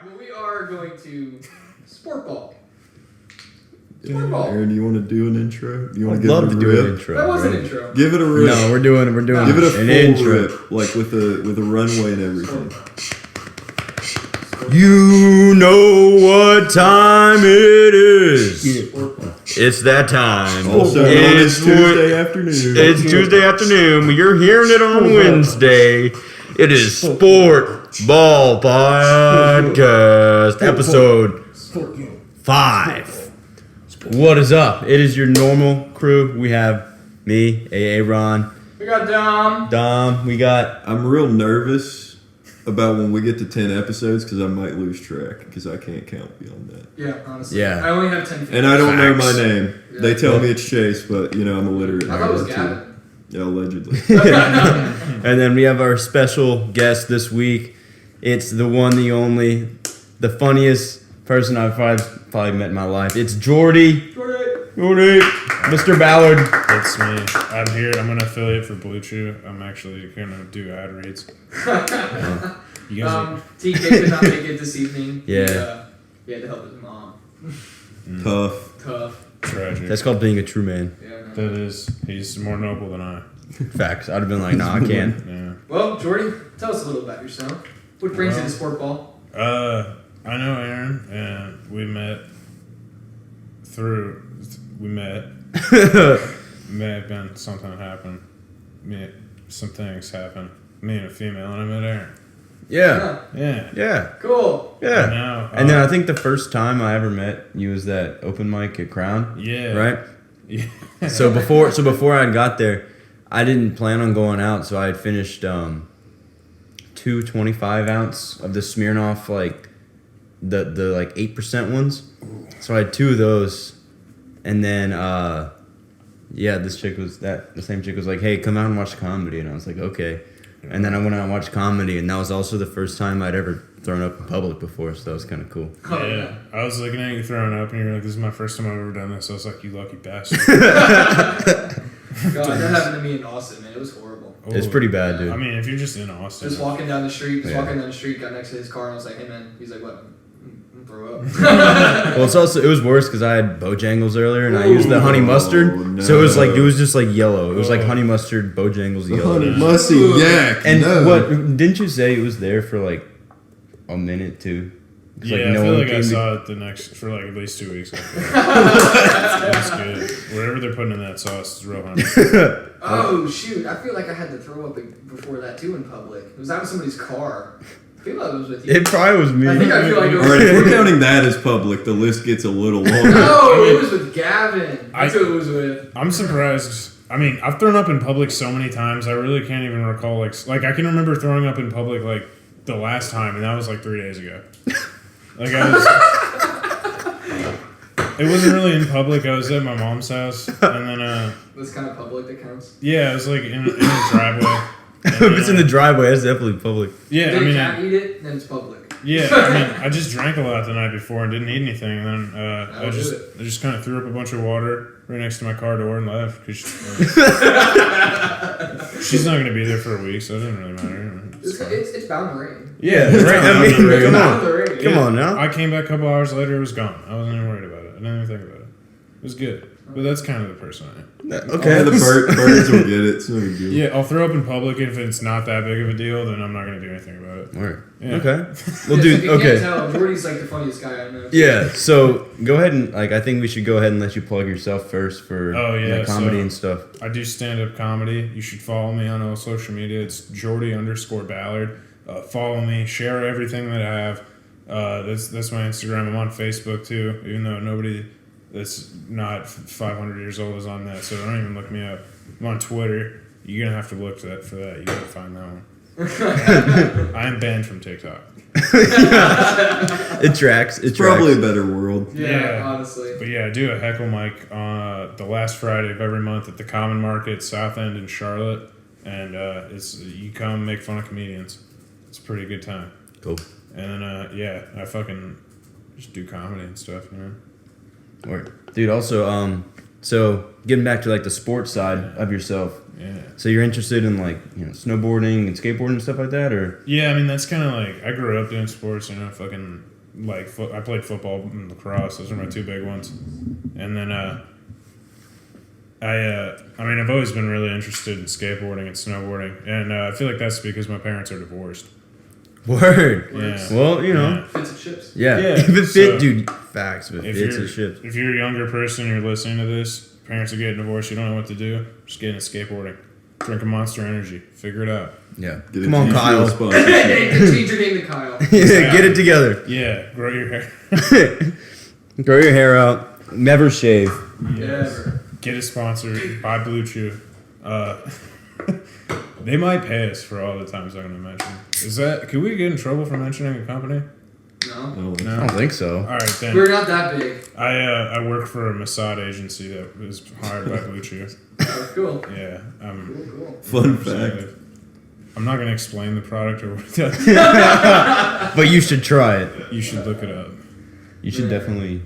but we are going to sport ball. Aaron, do you want to do an intro? You want I'd love to do an intro. That was an intro. Give it a rip. No, we're doing Give it a an full intro. rip, like with a runway and everything. You know what time it is. Sport ball. It's that time. Also known as Tuesday afternoon. It's Tuesday afternoon. You're hearing it on Wednesday. It is Sport Ball Podcast, episode 5. What is up? It is your normal crew. We have me, AA Ron, We got Dom. We got I'm real nervous about when we get to 10 episodes because I might lose track because I can't count beyond that. Yeah, honestly. Yeah. I only have 10 fingers. And I don't know Facts. my name. Yeah. They tell me it's Chase, but I'm illiterate. I thought it was too. Gavin. Yeah, allegedly. And then we have our special guest this week. It's the one, the only, the funniest person I've probably met in my life. It's Jordy. Jordy. Mr. Ballard. That's me. I'm here. I'm an affiliate for Blue Chew. I'm actually going to do ad reads. You guys TK could not make it this evening. Yeah. He had to help his mom. Tough. Tough. tragic. That's called being a true man. Yeah, man. That is. He's more noble than I. Facts. I'd have been like, nah, I can't. Yeah. Well, Jordy, tell us a little about yourself. What brings you to sport ball? I know Aaron, and we met. May have been something that happened. Some things happened. Me and a female, and I met Aaron. Yeah. Yeah. Yeah. Cool. Yeah. And now, And then I think the first time I ever met you was that open mic at Crown. yeah. Right? Yeah. So before I got there, I didn't plan on going out, so I had finished 2 25-ounce of the Smirnoff, like the like 8% ones. So I had 2 of those, and then the same chick was like, "Hey, come out and watch comedy," and I was like, "Okay." And then I went out and watched comedy, and that was also the first time I'd ever thrown up in public before, so that was kind of cool. Oh, Yeah, I was looking at you throwing up, and you're like, "This is my first time I've ever done this." I was like, "You lucky bastard." God, that happened to me in Austin, man. It was horrible. It's pretty bad, dude. I mean, if you're just in Austin, Just walking down the street, Yeah. got next to his car, and I was like, "Hey, man." He's like, "What?" Throw up. Well, it was worse because I had Bojangles earlier, and I used the honey mustard, no. so it was just like yellow. It was like honey mustard, Bojangles yellow. Honey musty yak. And no. what didn't you say it was there for like a minute too? 'Cause, yeah, like, I feel like I came to- saw it for like at least 2 weeks. It's good. Whatever they're putting in that sauce is real honey. Oh shoot! I feel like I had to throw up before that too in public. It was out of somebody's car. I feel like it was with you. It probably was me. I think I feel like it All was. right, if we're counting that as public, the list gets a little longer. No, it was with Gavin. That's who it was with. I'm surprised. I mean, I've thrown up in public so many times. I really can't even recall. Like I can remember throwing up in public like the last time, and that was like 3 days ago. Like I was. It wasn't really in public. I was at my mom's house, and then That's kind of public that counts. yeah, it was like in the driveway. If it's in the driveway, it's definitely public. Yeah, If I they mean, can't eat it, then it's public. yeah, I mean, I just drank a lot the night before and didn't eat anything, and then I That'll do just kind of threw up a bunch of water right next to my car door and left because she's not gonna be there for a week, so it doesn't really matter. It's bound to rain. Yeah, Right? I mean, Right. come Bound to on, rain. come on now. I came back a couple hours later, it was gone. I wasn't even worried about it. I didn't even think about it. It was good, but that's kind of the person I am. Okay, The birds will get it. It's no big deal. Yeah, I'll throw up in public if it's not that big of a deal. Then I'm not gonna do anything about it. Word. Yeah. Okay. Well, Yeah, so if dude. you Okay. can't tell, Jordy's like the funniest guy I know. Yeah. So go ahead and I think we should go ahead and let you plug yourself first for Oh, yeah, comedy so- and stuff. I do stand-up comedy. You should follow me on all social media. It's Jordy_Ballard. Follow me. Share everything that I have. That's my Instagram. I'm on Facebook too, even though nobody that's not 500 years old is on that. So don't even look me up. I'm on Twitter. You're gonna have to look for that. You gotta find that one. I am banned from TikTok. It tracks. It It's probably a tracks. better world. Yeah, honestly. But yeah, I do a heckle mic on the last Friday of every month at the Common Market, South End in Charlotte, and you come make fun of comedians. It's a pretty good time. Cool. And then I fucking just do comedy and stuff, you know. Word. Dude. Also, so getting back to like the sports side of yourself. Yeah. So you're interested in like snowboarding and skateboarding and stuff like that, or? Yeah, I mean that's kind of like I grew up doing sports, fucking like I played football and lacrosse. Those are my two big ones. And then I've always been really interested in skateboarding and snowboarding, and I feel like that's because my parents are divorced. Word. Yeah. Well, you know. Yeah. Fits and chips. Yeah. Yeah, If it so fit, dude. Facts. If it If fits, you're, it ships. if you're a younger person, you're listening to this, parents are getting divorced, you don't know what to do, just get into skateboarding. Drink a Monster Energy. Figure it out. Yeah. Get Come a on, TCO Kyle. sponsorship. Change your name to Kyle. Get it together. Yeah, grow your hair. Grow your hair out. Never shave. Never. Get a sponsor. Buy Blue Chew. They might pay us for all the times I'm going to mention. Could we get in trouble for mentioning a company? No. I don't think so. All right, then. We're not that big. I work for a massage agency that was hired by Blue Chew. Oh, cool. Yeah. Cool. Fun fact. I'm not going to explain the product or what it does. But you should try it. You should look it up. You should definitely.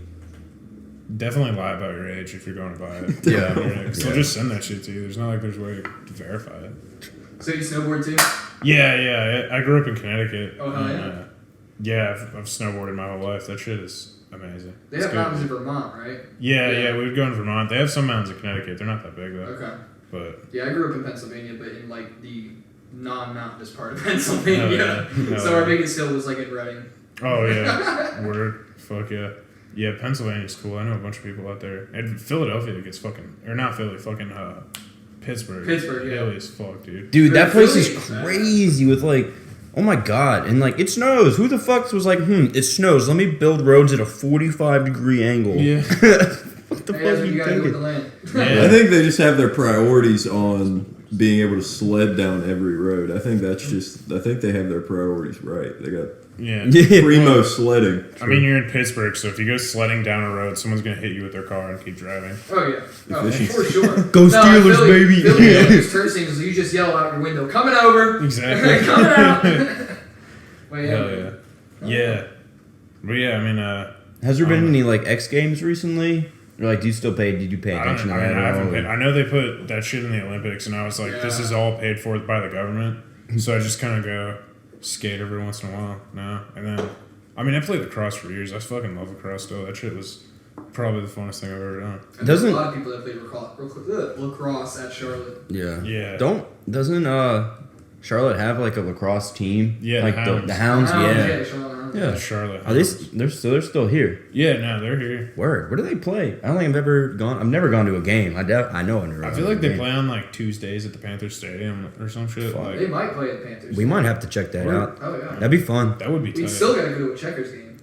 Definitely lie about your age if you're going to buy it. Yeah. Because they'll just send that shit to you. There's not like there's a way to verify it. So you snowboard too? Yeah. I grew up in Connecticut. Oh, hell yeah. Yeah, I've snowboarded my whole life. That shit is amazing. They It's have good. mountains in Vermont, right? Yeah, we would go in Vermont. They have some mountains in Connecticut. They're not that big, though. Okay. But, Yeah, I grew up in Pennsylvania, but in like the non-mountainous part of Pennsylvania. Oh, yeah. So our biggest hill was like in Reading. oh, yeah. Word. Fuck yeah. Yeah, Pennsylvania's cool. I know a bunch of people out there. And Philadelphia gets fucking... Or not Philly, fucking Pittsburgh. Pittsburgh, yeah. Hilly as fuck, dude. Dude, that place is Philly. crazy with like. Oh my god. And like, it snows. Who the fuck was like, it snows. Let me build roads at a 45-degree angle. Yeah. What the Hey, fuck that's are what you you gotta do with thinking? the land. Yeah. I think they just have their priorities on being able to sled down every road. I think they have their priorities right. They got Yeah. Yeah. primo sledding. I mean, you're in Pittsburgh, so if you go sledding down a road, someone's going to hit you with their car and keep driving. Oh, yeah. Oh, Efficiency. for sure. Go Steelers, Philly, baby. Philly, those turn signals, you just yell out your window, coming over. Exactly. Coming out. Well, yeah. Hell yeah. Yeah. But yeah, I mean, Has there been any like X Games recently? Or like, did you pay I don't attention know. to I mean, that I at haven't all? paid, I know they put that shit in the Olympics, and I was like, this Yeah. is all paid for by the government. So I just kind of go skate every once in a while now. And then, I mean, I played lacrosse for years. I fucking love lacrosse still. That shit was probably the funnest thing I've ever done. And Doesn't- there's a lot of people that play lacrosse at Charlotte. Yeah. Yeah. Doesn't Charlotte have like a lacrosse team? Yeah, like the Hounds. Yeah. Charlotte. Yeah. Charlotte. Are they're still here? Yeah, no, they're here. Word. Where do they play? I don't think I've ever gone. I've never gone to a game. I know I've never. I gone feel to like a they game. play on like Tuesdays at the Panthers Stadium or some shit. Fuck. They Like, might play at Panthers. We might have to check that Word. out. Oh, yeah. That'd be fun. that would be We tight. still gotta go to a checkers game.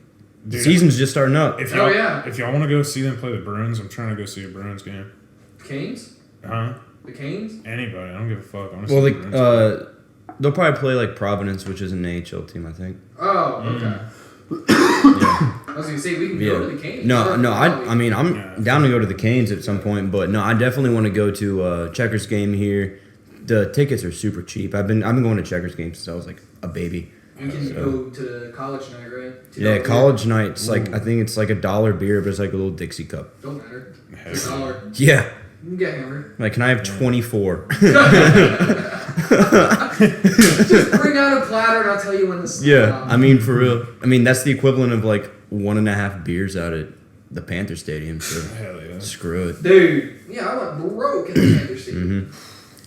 Dude, Season's just starting up. If Oh, y'all, yeah. if y'all want to go see them play the Bruins, I'm trying to go see a Bruins game. Canes? Huh? The Canes? Anybody. I don't give a fuck. I want to Well, see the Bruins. they'll probably play like Providence, which is an AHL team, I think. Oh, okay. Yeah. I was gonna say we can Yeah. go to the Canes. No. Probably. I mean, I'm Yeah. down to go to the Canes at some point, but no, I definitely want to go to a Checkers game here. The tickets are super cheap. I've been going to Checkers games since I was like a baby. You can So- go to college night, right? Yeah, $2 college nights. Like Ooh. I think it's like $1 beer, but it's like a little Dixie cup. Don't matter. Heck It's a dollar. Yeah. You can get hammered. Like, can I have 24? Just bring out a platter and I'll tell you when the Yeah, I mean, for real. I mean, that's the equivalent of like 1.5 beers out at the Panther Stadium. So Hell yeah. screw it. Dude, yeah, I went broke in the Panthers Stadium.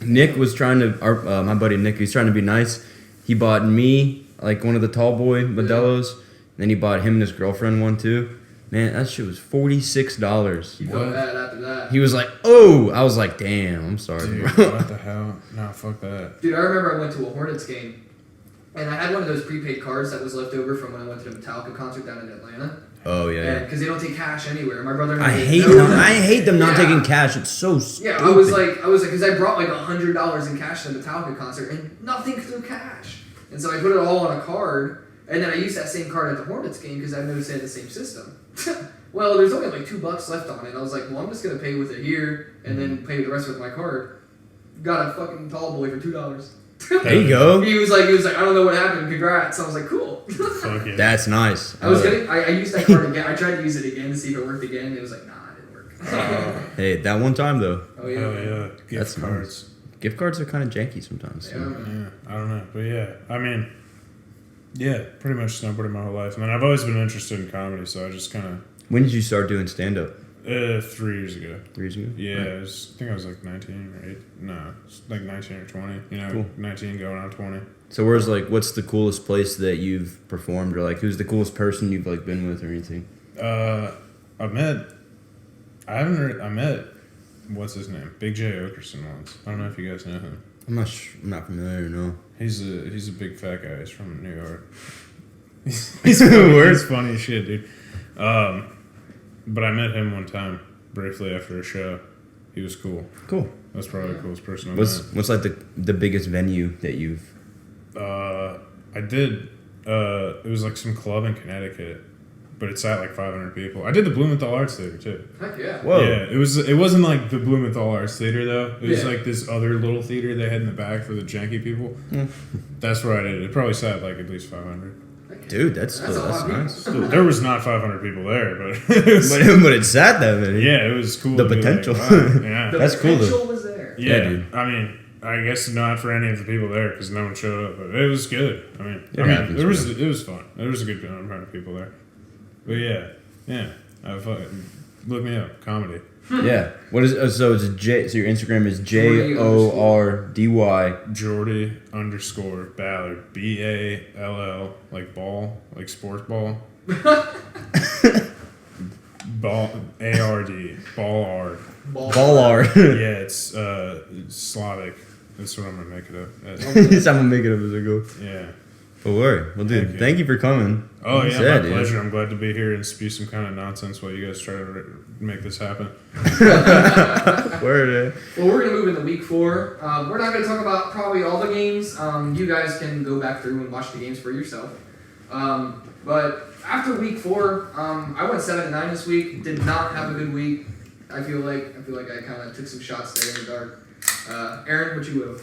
Nick was trying to, my buddy Nick, he's trying to be nice. He bought me like one of the tall boy Modelo's. Then he bought him and his girlfriend one too. Man, that shit was $46. You felt bad after that. He was like, "Oh," I was like, "Damn, I'm sorry, Dude, bro." what the hell? No, fuck that. Dude, I remember I went to a Hornets game, and I had one of those prepaid cards that was left over from when I went to the Metallica concert down in Atlanta. Oh yeah. Because they don't take cash anywhere. My brother and I didn't hate know them. that. I hate them not Yeah. taking cash. It's so stupid. Yeah, I was like, because I brought like $100 in cash to the Metallica concert, and nothing through cash. And so I put it all on a card, and then I used that same card at the Hornets game because I noticed they had the same system. Well, there's only like $2 left on it. I was like, well, I'm just gonna pay with it here, and then pay the rest with my card. Got a fucking tall boy for $2. There you go. He was like, I don't know what happened. Congrats. I was like, cool. Fuck yeah. That's nice. I was getting. I used that card again. I tried to use it again to see if it worked again. It was like, nah, it didn't work. Hey, that one time though, Oh yeah. Hell yeah. Gift That's cards. gift cards are kind of janky sometimes. Yeah, man. Yeah, I don't know. But yeah, I mean, Yeah, pretty much snowboarding my whole life. And then I've always been interested in comedy, so I just kind of... When did you start doing stand-up? 3 years ago. 3 years ago? Yeah, Right. I think I was like 19 or 8. No, it's like 19 or 20. You know, Cool. 19 going on 20. So what's the coolest place that you've performed, or like who's the coolest person you've like been with or anything? I met, what's his name? Big J Okerson once. I don't know if you guys know him. I'm not familiar, no. He's a big fat guy. He's from New York. He's funny as shit, dude. But I met him one time briefly after a show. He was cool. Cool. That's probably the coolest person I What's like the biggest venue that you've... I did. It was like some club in Connecticut, but it sat like 500 people. I did the Blumenthal Arts Theater too. Heck yeah. Whoa. Yeah, it wasn't like the Blumenthal Arts Theater though. It was Yeah. like this other little theater they had in the back for the janky people. Hmm. That's where I did it. It probably sat like at least 500. Dude, that's a lot of nice. people. There was not 500 people there, but it was, But it's sad that many. yeah, it was cool. The to be potential. Like, wow, yeah. The That's cool, though. potential was there. Yeah, Yeah, dude. I mean, I guess not for any of the people there because no one showed up, but it was good. It happens, it was fun. There was a good amount of people there. But yeah, look me up, comedy. Yeah. What is so it's J? So your Instagram is JORDY. Jordy _ Ballard, BALL, like ball, like sports ball. Ball ARD, Ballard. Ballard. Yeah, it's Slavic. That's what I'm gonna make it up. I'm gonna make it up as I go. Yeah. But word. Well, dude, thank you for coming. Oh Like yeah, you said, my dude. pleasure. I'm glad to be here and spew some kind of nonsense while you guys try to make this happen. Word. Well, we're going to move into week 4. We're not going to talk about probably all the games. You guys can go back through and watch the games for yourself. But after week 4, I went 7-9 this week. Did not have a good week. I feel like I kind of took some shots there in the dark. Aaron, what you will?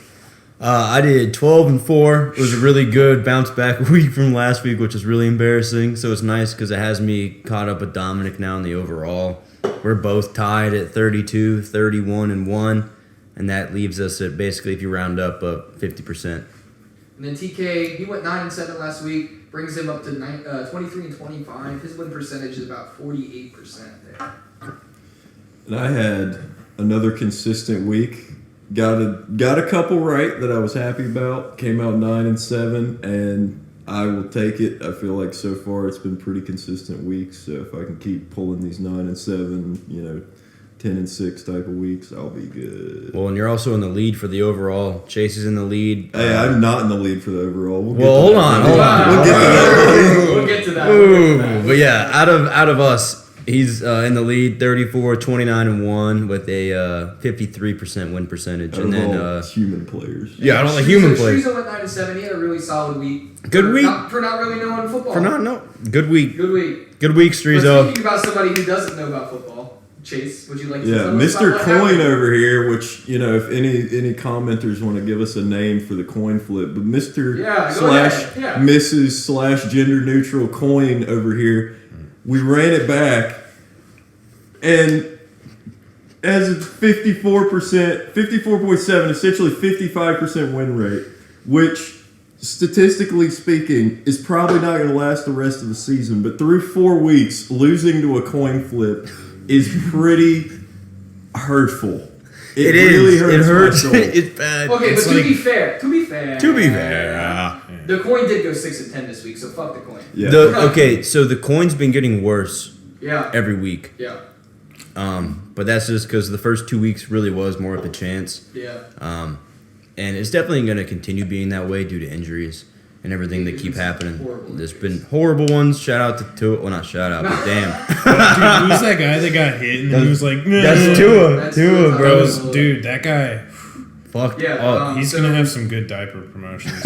I did 12-4. It was a really good bounce back week from last week, which is really embarrassing. So it's nice because it has me caught up with Dominic now in the overall. We're both tied at 32, 31-1, and that leaves us at basically, if you round up, 50%. And then TK, he went 9-7 last week, brings him up to 23-25. His win percentage is about 48% there. And I had another consistent week. Got a couple right that I was happy about. Came out 9-7, and I will take it. I feel like so far it's been pretty consistent weeks. So if I can keep pulling these 9-7, 10-6 type of weeks, I'll be good. Well, and you're also in the lead for the overall. Chase is in the lead. Hey, I'm not in the lead for the overall. Hold on. We'll get to that. We'll get to that. Ooh, but yeah, out of us, he's in the lead, 34, 29-1 with a 53% win percentage, Out and of then all human players. yeah, I don't like human players. Strizo went 9-7. He had a really solid week. Good week. For not really knowing football. Good week. Good week. Good week, But Strizo. speaking about somebody who doesn't know about football, Chase, would you like to Yeah, tell us Mr. about what Coin happened? over here, which, if any commenters want to give us a name for the coin flip, but Mr. Yeah, go slash ahead. Yeah. Mrs. slash gender neutral coin over here, we ran it back, and as a 54.7, essentially 55% win rate, which statistically speaking is probably not going to last the rest of the season, but through 4 weeks, losing to a coin flip is pretty hurtful. It really is. hurts It hurts. my soul. It's bad. Okay, It's but like- to be fair, yeah. the coin did go 6-10 this week, so fuck the coin. Yeah. Okay, so the coin's been getting worse Yeah. every week. Yeah. But that's just because the first 2 weeks really was more of a chance. Yeah. And it's definitely going to continue being that way due to injuries and everything that keep happening. Horrible There's injuries. been horrible ones. Shout out to Tua. Well, not shout out, but damn. Dude, who's that guy that got hit and he was like, nah. That's Tua. That's Tua, Tua. bro. That guy, Fuck. Yeah, up. he's So- going to have some good diaper promotions.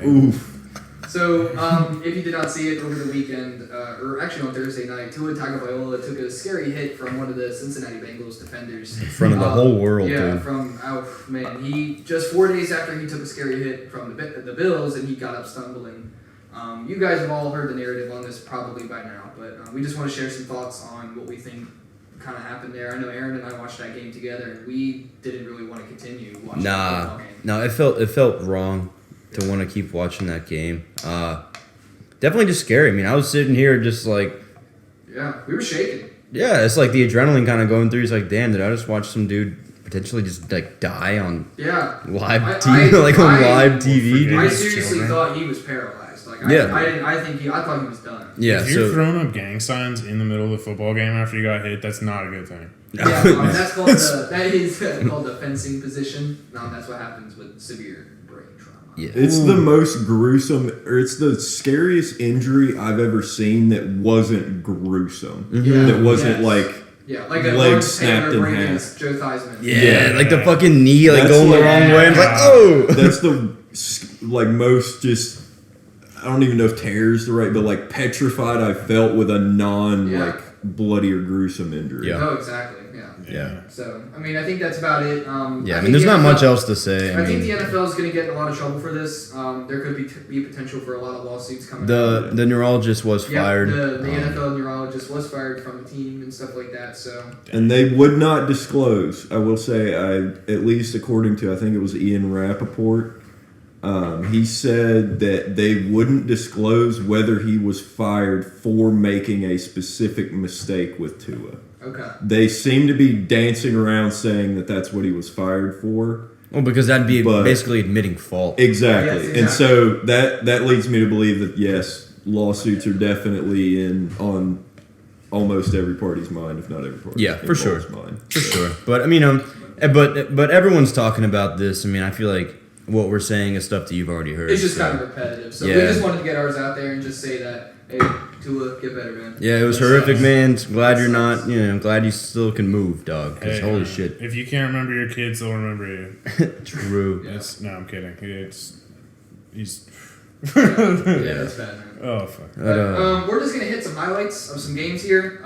Oof. So, if you did not see it over the weekend, or actually on Thursday night, Tua Tagovailoa took a scary hit from one of the Cincinnati Bengals defenders. In front of the whole world, Yeah, dude. man. He just 4 days after he took a scary hit from the Bills, and he got up stumbling. You guys have all heard the narrative on this probably by now, but we just want to share some thoughts on what we think kind of happened there. I know Aaron and I watched that game together, and we didn't really want to continue watching the football game. No, it felt wrong. to want to keep watching that game. Definitely just scary. I mean, I was sitting here just like, Yeah, we were shaking. yeah, it's like the adrenaline kind of going through. It's like, damn, did I just watch some dude potentially just like die on Yeah. live I- TV, I- like on I- live TV, Yeah, dude? I it's seriously children. thought he was paralyzed. Like, Yeah. I thought he was done. Yeah, If you're so throwing up gang signs in the middle of the football game after you got hit, that's not a good thing. Yeah, that's called that is called the fencing position. That's what happens with severe brain trauma. yeah. It's the most gruesome, or it's the scariest injury I've ever seen that wasn't gruesome. Yeah. That wasn't Yes. like Yeah, like a Leg Lawrence snapped Taylor in break half. against Joe Theismann. Yeah, Yeah. like the fucking knee, like That's going the like- wrong way. I'm like, Yeah. oh. that's the like most just. I don't even know if terror is the right, but like petrified I felt with a non Yeah. like bloody or gruesome injury. Yeah. Oh, exactly. Yeah. Yeah. So, I mean, I think that's about it. Yeah, I think mean, there's the not NFL much else to say. I think the NFL is going to get in a lot of trouble for this. There could be potential for a lot of lawsuits coming. up. The neurologist was Yeah, fired. the NFL neurologist was fired from the team and stuff like that. So And they would not disclose. I will say, at least according to, I think it was Ian Rappaport, he said that they wouldn't disclose whether he was fired for making a specific mistake with Tua. okay, They seem to be dancing around saying that that's what he was fired for. Well, because that'd be But- basically admitting fault. Exactly. Yes, And so that leads me to believe that, yes, lawsuits are definitely on almost every party's mind, if not every party's Yeah, for sure. mind. For sure. But I mean, but everyone's talking about this. I mean, I feel like what we're saying is stuff that you've already heard. it's just so. kind of repetitive. So we Yeah. just wanted to get ours out there and just say that, hey, Tua, get better, man. Yeah, it was That horrific, sucks. man. Glad you're That not. sucks. I'm glad you still can move, dog. Because Hey, holy shit, If you can't remember your kids, they'll remember you. true. Yeah. No, I'm kidding. He's. Yeah, that's bad, man. Oh fuck. But, We're just gonna hit some highlights of some games here.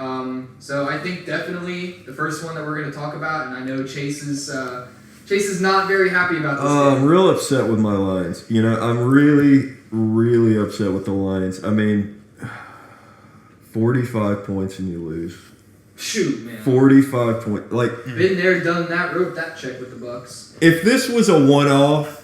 So I think definitely the first one that we're gonna talk about, and I know Chase is not very happy about this. I'm game. real upset with my Lions. I'm really, really upset with the Lions. I mean, 45 points and you lose. Shoot, man. 45 points. Like, Been there, done that. Wrote that check with the Bucks. if this was a one-off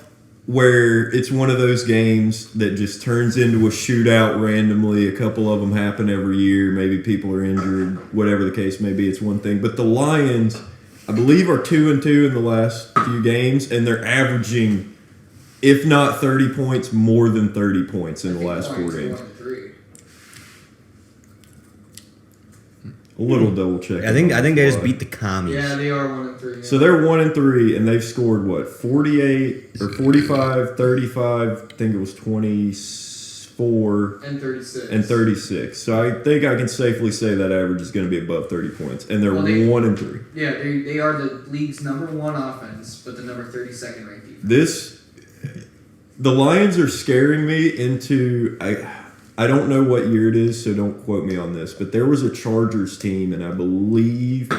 where it's one of those games that just turns into a shootout randomly, a couple of them happen every year, maybe people are injured, whatever the case may be, it's one thing. But the Lions, I believe, are 2-2 in the last few games, and they're averaging, if not 30 points, more than 30 points in the last 4 games. 1-3. A little double check. I think they just beat the commies. Yeah, they are 1-3. Yeah. So they're 1-3, and they've scored what, 48 or 45, 35. I think it was 24 and 36. and 36. So I think I can safely say that average is going to be above 30 points, and they're Well, they- 1-3. Yeah, they are the league's number 1 offense, but the number 32nd ranked defense. The Lions are scaring me into. I don't know what year it is, so don't quote me on this, but there was a Chargers team, and I believe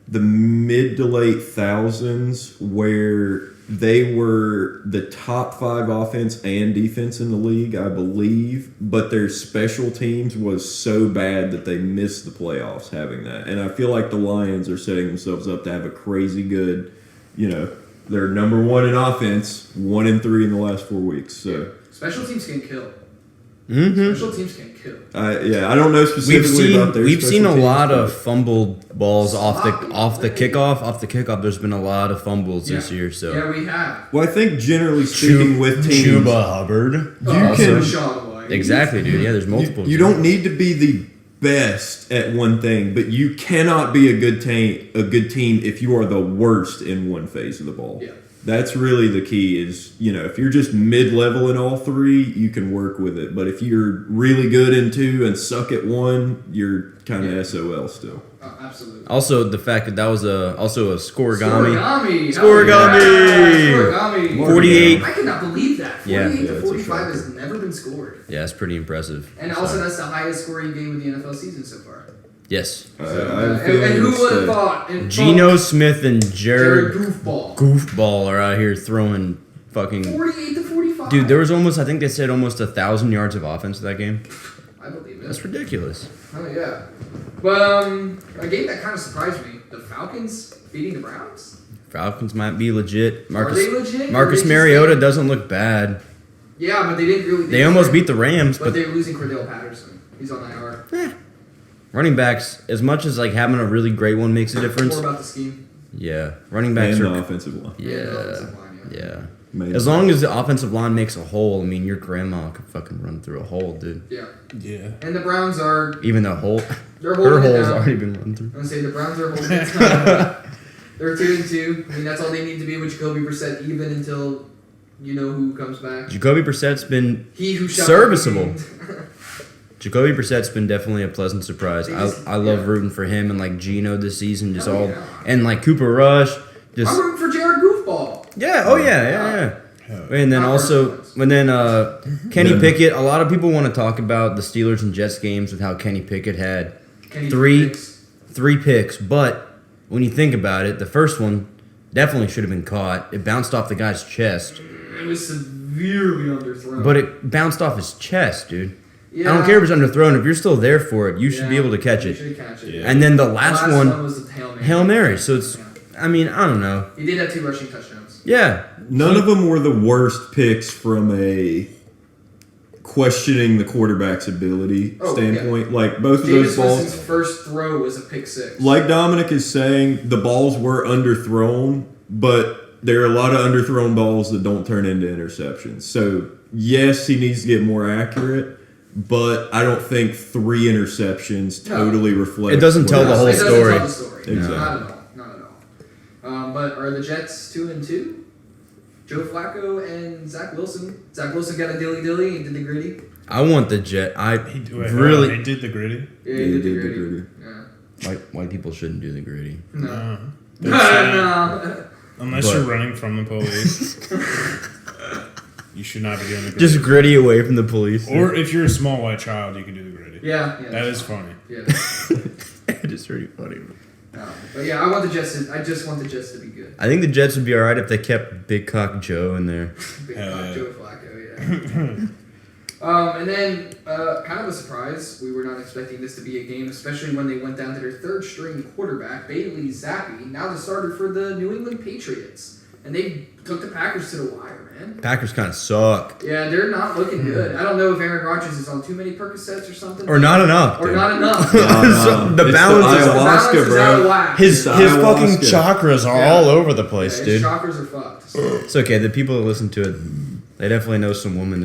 the mid to late thousands, where they were the top 5 offense and defense in the league, I believe, but their special teams was so bad that they missed the playoffs having that. And I feel like the Lions are setting themselves up to have a crazy good, they're number 1 in offense, 1-3 in the last 4 weeks. So Special teams can kill. Mm-hmm. Special teams can kill. I don't know specifically about their We've seen a special teams, lot but- of fumbled balls off the Sloppy. kickoff. Off the kickoff, there's been a lot of fumbles this year. So Yeah, we have. Well, I think generally speaking, with teams, Chuba Hubbard. You also. can- Rashawn White. Exactly, dude. Yeah, there's multiple. you don't need to be the best at one thing, but you cannot be a good team if you are the worst in one phase of the ball. Yeah. That's really the key is, if you're just mid-level in all 3, you can work with it. But if you're really good in 2 and suck at 1, you're kind of SOL still. Absolutely. Also, the fact that was also a scoregami. Scoregami. Scoregami. 48. I cannot believe that. 48 Yeah. to Yeah, it's a 45 shocker. has never been scored. Yeah, it's pretty impressive. And also, that's the highest scoring game of the NFL season so far. Yes. I have a And feeling who it's would have the- thought? Geno Smith and Jared Jared Goofball. Goofball are out here throwing fucking. 48 to 45. Dude, there was almost, I think they said almost 1,000 yards of offense in that game. I believe it. That's ridiculous. Oh, yeah. But a game that kind of surprised me, the Falcons beating the Browns. Falcons might be legit. Are they legit? Marcus Mariota doesn't look bad. Yeah, but they didn't really. They almost beat the Rams, but they're losing Cordell Patterson. He's on IR. Running backs, as much as like having a really great one makes a difference. More about the scheme. Yeah, running backs And are the offensive line. The offensive line, yeah. Mainly. As long as the offensive line makes a hole, I mean, your grandma could fucking run through a hole, dude. Yeah. Yeah. And the Browns are. Even the hole, They're her holding it hole's down. already been run through. I'm gonna say the Browns are holding it down. They're 2-2. I mean, that's all they need to be with Jacoby Brissett, even until you know who comes back. Jacoby Brissett's been He who shall serviceable. not be named. Jacoby Brissett's been definitely a pleasant surprise. I love rooting for him and like Geno this season, just Hell all yeah. and like Cooper Rush, just I'm rooting for Jared Goofball. yeah, oh yeah. And then Not also, Carson and then Kenny Yeah. Pickett. A lot of people want to talk about the Steelers and Jets games with how Kenny Pickett had Kenny three Pickett. picks, but when you think about it, the first one definitely should have been caught. It bounced off the guy's chest, It was severely underthrown. but it bounced off his chest, dude. Yeah. I don't care if it's underthrown. If you're still there for it, you should be Yeah, able to catch you it. should catch it. Yeah. And then the The last one one, was a Hail Mary. Hail Mary. So it's, Yeah. I mean, I don't know. He did have 2 rushing touchdowns. Yeah. None of them were the worst picks from a questioning the quarterback's ability Oh, standpoint. Like both of Jameis those balls, Winston's first throw was a pick 6. like Dominic is saying, the balls were underthrown, but there are a lot of underthrown balls that don't turn into interceptions. So yes, he needs to get more accurate, but I don't think 3 interceptions No. totally reflect. It doesn't tell the whole It doesn't story. tell the story. Exactly. Not at all. Not at all. But are the Jets 2-2? Joe Flacco and Zach Wilson. Zach Wilson got a dilly and did the gritty. I want the Jet. I They really. did the gritty. Yeah, Yeah, he he did the did the gritty. gritty. White people shouldn't do the gritty. Yeah. No. No. They're saying, No. Unless But- you're running from the police, you should not be doing the gritty. Just gritty away from the police. Or if you're a small white child, you can do the gritty. Yeah. That is funny. Yeah. It's really funny. But yeah, I just want the Jets to be good. I think the Jets would be all right if they kept Big Cock Joe in there. Big Hell cock yeah. Joe Flacco, yeah. And then, kind of a surprise. We were not expecting this to be a game, especially when they went down to their 3rd string quarterback, Bailey Zappi, now the starter for the New England Patriots. And they took the Packers to the wire, man. Packers kind of suck. Yeah, they're not looking good. I don't know if Aaron Rodgers is on too many Percocets or something. Or not enough. Or dude. not enough. So the It's balance is- The balance ayahuasca, is out of bro. whack. His It's fucking ayahuasca. chakras are Yeah. all over the place, Yeah, dude. his chakras are fucked. It's okay. The people that listen to it, they definitely know some woman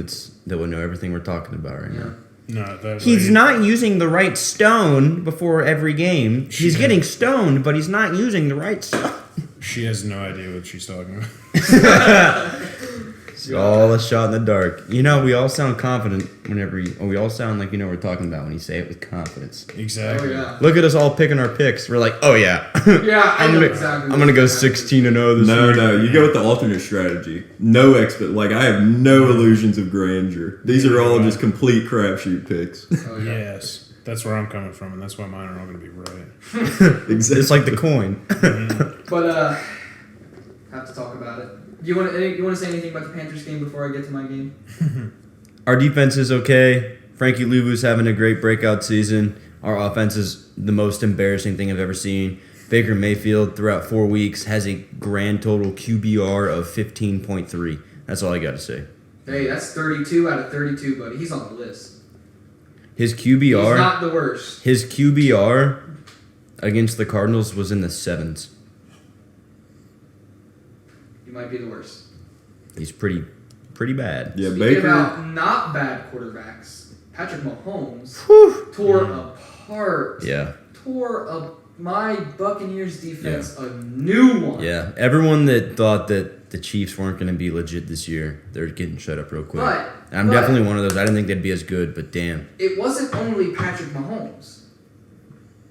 that would know everything we're talking about right Yeah. now. No, that's He's not using the right stone before every game. He's Shit. getting stoned, but he's not using the right stone. She has no idea what she's talking about. It's all a shot in the dark. You know, we all sound confident whenever we all sound like you know what we're talking about when you say it with confidence. Oh, Exactly. yeah. Look at us all picking our picks. We're like, oh yeah. Yeah, I I'm know gonna, exactly. I'm gonna go 16-0 this No, week. no, you go with the alternate strategy. No expert. Like I have no illusions of grandeur. These are all just complete crapshoot picks. Oh, yeah. Yes. That's where I'm coming from, and that's why mine are all going to be right. Exactly. It's like the coin. But have to talk about it. You want to say anything about the Panthers game before I get to my game? Our defense is okay. Frankie Luvu's having a great breakout season. Our offense is the most embarrassing thing I've ever seen. Baker Mayfield, throughout 4 weeks, has a grand total QBR of 15.3. That's all I got to say. Hey, that's 32 out of 32, buddy. He's on the list. His He's QBR, not the worst. his QBR against the Cardinals was in the 7s. He might be the worst. He's pretty bad. Yeah, Speaking Baker. about not bad quarterbacks, Patrick Mahomes tore apart. Yeah. Tore up my Buccaneers defense a new one. Yeah. Everyone that thought that the Chiefs weren't going to be legit this year, they're getting shut up real quick. I'm but- definitely one of those. I didn't think they'd be as good, but damn. It wasn't only Patrick Mahomes.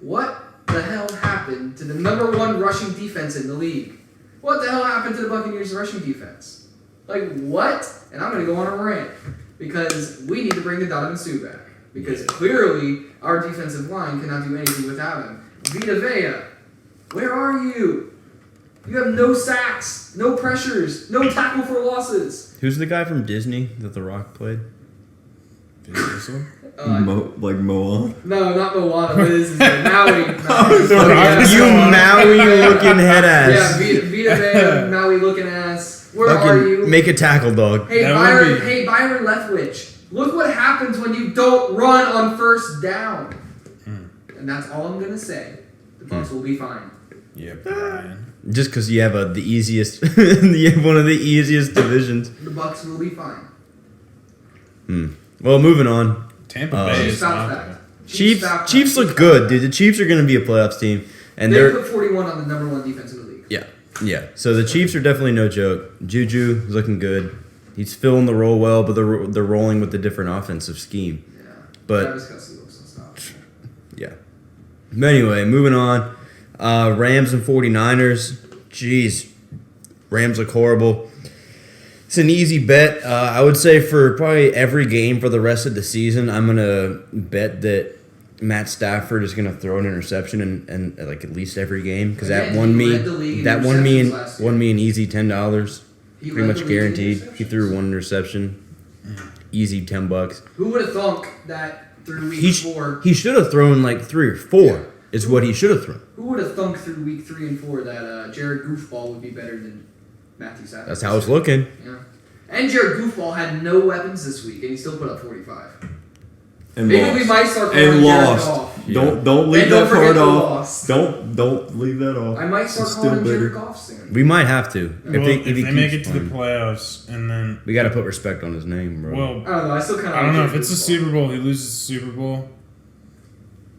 What the hell happened to the number 1 rushing defense in the league? What the hell happened to the Buccaneers rushing defense? Like, what? And I'm going to go on a rant. Because we need to bring the Donovan Sue back. Because clearly, our defensive line cannot do anything without him. Vita Vea, where are you? You have no sacks, no pressures, no tackle for losses. Who's the guy from Disney that The Rock played? Like Moana. No, not Moana. What is his name? Maui. You Maui-looking head ass. Yeah, Vita Man, Maui-looking ass. Where are you? Make a tackle, dog. Hey, Byron. Hey, Byron Leftwich. Look what happens when you don't run on first down. And that's all I'm gonna say. The Bucs will be fine. Yeah, Brian. Just because you have the easiest, you have one of the easiest divisions. The Bucs will be fine. Well, moving on. Tampa Bay is not that. there. Chiefs look good, dude. The Chiefs are going to be a playoffs team, and they they're put 41 on the number 1 defense in the league. yeah. So the Chiefs are definitely no joke. Juju is looking good. He's filling the role well, but they're rolling with a different offensive scheme. Yeah. But Travis Kelce looks unstoppable. yeah. But anyway, moving on. Rams and 49ers. Jeez. Rams look horrible. It's an easy bet. I would say for probably every game for the rest of the season, I'm going to bet that Matt Stafford is going to throw an interception in like at least every game because that won me an easy $10. Pretty much guaranteed. He threw one interception. Easy $10. Who would have thunk that through week 4? He should have thrown like 3 or 4. Yeah. Is what he should have thrown. Who would have thunk through week 3 and 4 that Jared Goofball would be better than Matthew Stafford? That's how it's looking. Yeah. And Jared Goofball had no weapons this week, and he still put up 45. And maybe lost. we might start calling and Jared lost. Goff. Yeah. Don't leave that part off. Lost. Don't leave that off. I might start calling Jared Goff soon. We might have to. Well, if they make it to the playoffs, and then we got to put respect on his name, bro. Well, I don't know. I still kind of. I don't know if it's the Super Bowl. He loses the Super Bowl.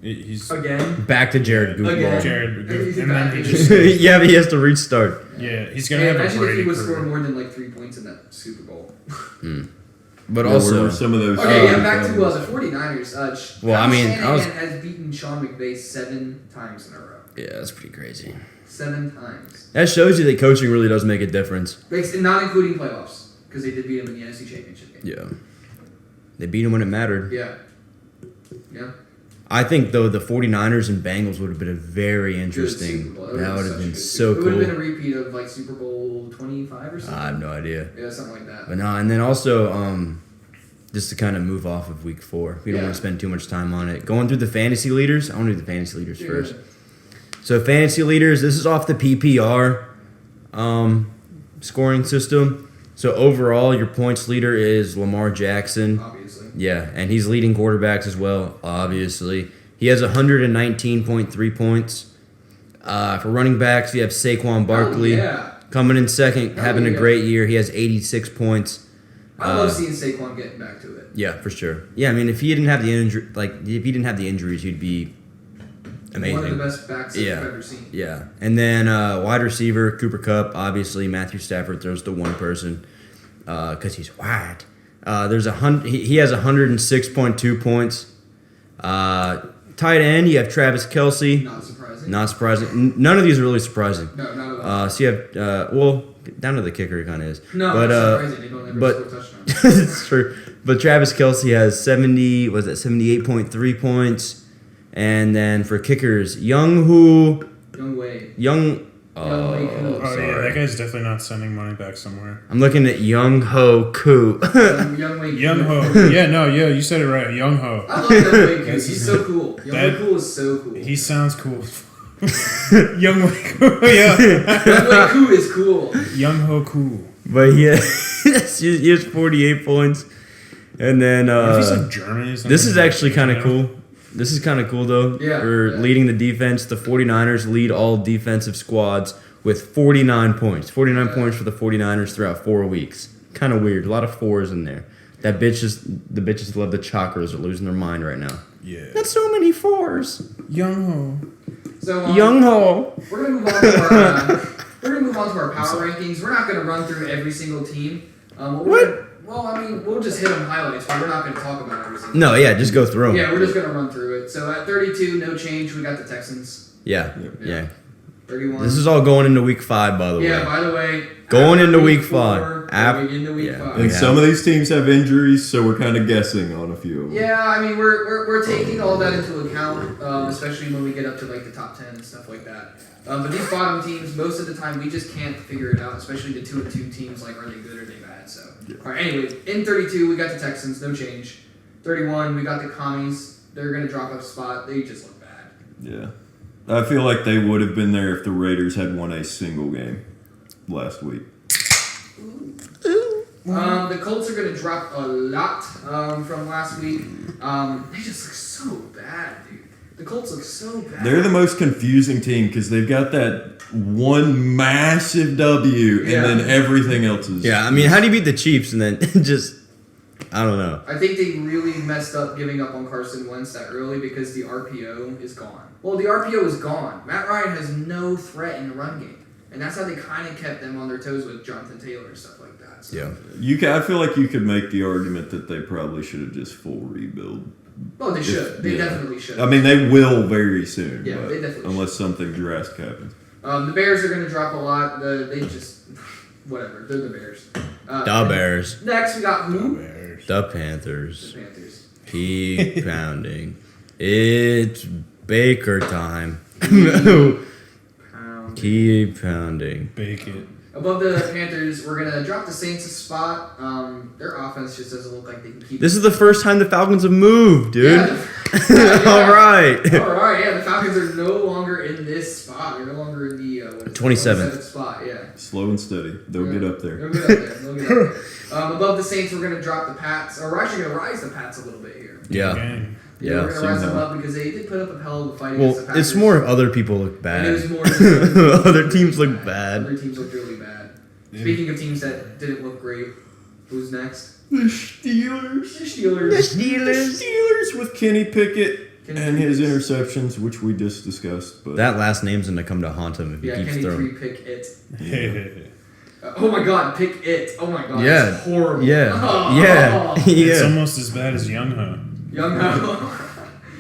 He's again back to Jared Goofball. Jared, and then he just yeah, but he has to restart. Yeah, he's gonna have a imagine if Brady he would career. score more than like 3 points in that Super Bowl. But yeah, also some of those. Okay, yeah, back to the 49ers. Well, I mean, Shanahan has beaten Sean McVay 7 times in a row. Yeah, that's pretty crazy. 7 times. That shows you that coaching really does make a difference. Not including playoffs, because they did beat him in the NFC Championship game. Yeah, they beat him when it mattered. Yeah. I think, though, the 49ers and Bengals would have been a very interesting. That would have been so cool. It would have been a repeat of, like, Super Bowl 25 or something. I have no idea. Yeah, something like that. But no, and then also, just to kind of move off of week 4, we don't want to spend too much time on it. Going through the fantasy leaders, I want to do the fantasy leaders first. So, fantasy leaders, this is off the PPR scoring system. So, overall, your points leader is Lamar Jackson. Obviously. Yeah, and he's leading quarterbacks as well, obviously. He has 119.3 points. For running backs, you have Saquon Barkley coming in second, having a great year. He has 86 points. I love seeing Saquon getting back to it. Yeah, for sure. Yeah, I mean, if he didn't have the injuries, he'd be amazing. One of the best backs I've ever seen. Yeah, and then wide receiver Cooper Kupp. Obviously, Matthew Stafford throws to one person because he's white. He has 106.2 points. Tight end, you have Travis Kelce. Not surprising. None of these are really surprising. No, not at all. So you have down to the kicker, it kind of is. No, but surprising. They don't ever score touchdowns. It's true. But Travis Kelce has 78.3 points, and then for kickers, Young Wei. Oh, yeah, that guy's definitely not sending money back somewhere. I'm looking at Young Ho Koo. Young Ho. Yeah, no, you said it right. Young Ho. I love Young Wei Koo. He's so cool. Young Wei Koo is so cool. He sounds cool. Young Wei Koo. Yeah. Young Wei Koo is cool. Young Ho Koo. But he has 48 points. And then if he's like German, this is actually kind of cool. This is kind of cool, though. Yeah. For leading the defense, the 49ers lead all defensive squads with 49 points. 49 points for the 49ers throughout 4 weeks. Kind of weird. A lot of 4s in there. The bitches love the chakras are losing their mind right now. Yeah. That's so many 4s. Young Ho. So, Young Ho. We're gonna move on to our power rankings. We're not gonna run through every single team. We'll just hit them highlights, but we're not going to talk about every single No, yeah, just go through them. Yeah, we're just going to run through it. So at 32, no change. We got the Texans. Yeah. 31. This is all going into week 5, by the way. Yeah, by the way. Going into week 5. 5. Going into week 5. And some of these teams have injuries, so we're kind of guessing on a few of them. Yeah, I mean, we're taking all that into account, especially when we get up to like the top 10 and stuff like that. But these bottom teams, most of the time, we just can't figure it out, especially the 2-2 teams, like, are they good or are they bad? So, all right, anyway, in 32, we got the Texans, no change. 31, we got the Commies. They're going to drop a spot. They just look bad. Yeah. I feel like they would have been there if the Raiders had won a single game last week. The Colts are going to drop a lot from last week. They just look so bad, dude. The Colts look so bad. They're the most confusing team because they've got that one massive W and then everything else is... Yeah, I mean, how do you beat the Chiefs and then just... I don't know. I think they really messed up giving up on Carson Wentz that early because the RPO is gone. Well, the RPO is gone. Matt Ryan has no threat in the run game. And that's how they kind of kept them on their toes with Jonathan Taylor and stuff like that. So. Yeah. I feel like you could make the argument that they probably should have just full rebuild. Oh, they should. They definitely should. I mean, they will very soon. Yeah, they definitely unless something drastic happens. The Bears are going to drop a lot. They just... Whatever. They're the Bears. The Bears. Next, we got who? The Panthers. The Panthers. Pea pounding. It's Baker time. Keep pounding. Bake it. Above the Panthers, we're going to drop the Saints a spot. Their offense just doesn't look like they can keep... This is the first time the Falcons have moved, dude. Yeah. All right. All right, yeah. The Falcons are no longer in this spot. They're no longer in the 27th spot, yeah. Slow and steady. They'll get up there. They'll get up there. Above the Saints, we're going to drop the Pats. Or we're actually going to rise the Pats a little bit here. Yeah. Gang. Yeah, we're going to rise them up because they did put up a hell of a fight against the Well, Packers. it's more if other people look bad. And it was more just Other teams look bad. Other teams look really bad. Yeah. Speaking of teams that didn't look great, who's next? The Steelers. The Steelers. The Steelers with Kenny Pickett Kenny and his Pickett. interceptions, which we just discussed. But That last name's going to come to haunt him if he Yeah, keeps Kenny throwing. Pick it. Hey. Oh my God, pick it. Oh my God, Yeah. it's horrible. Yeah. Oh. Yeah. It's Yeah. almost as bad as Young Ho, Young Ho.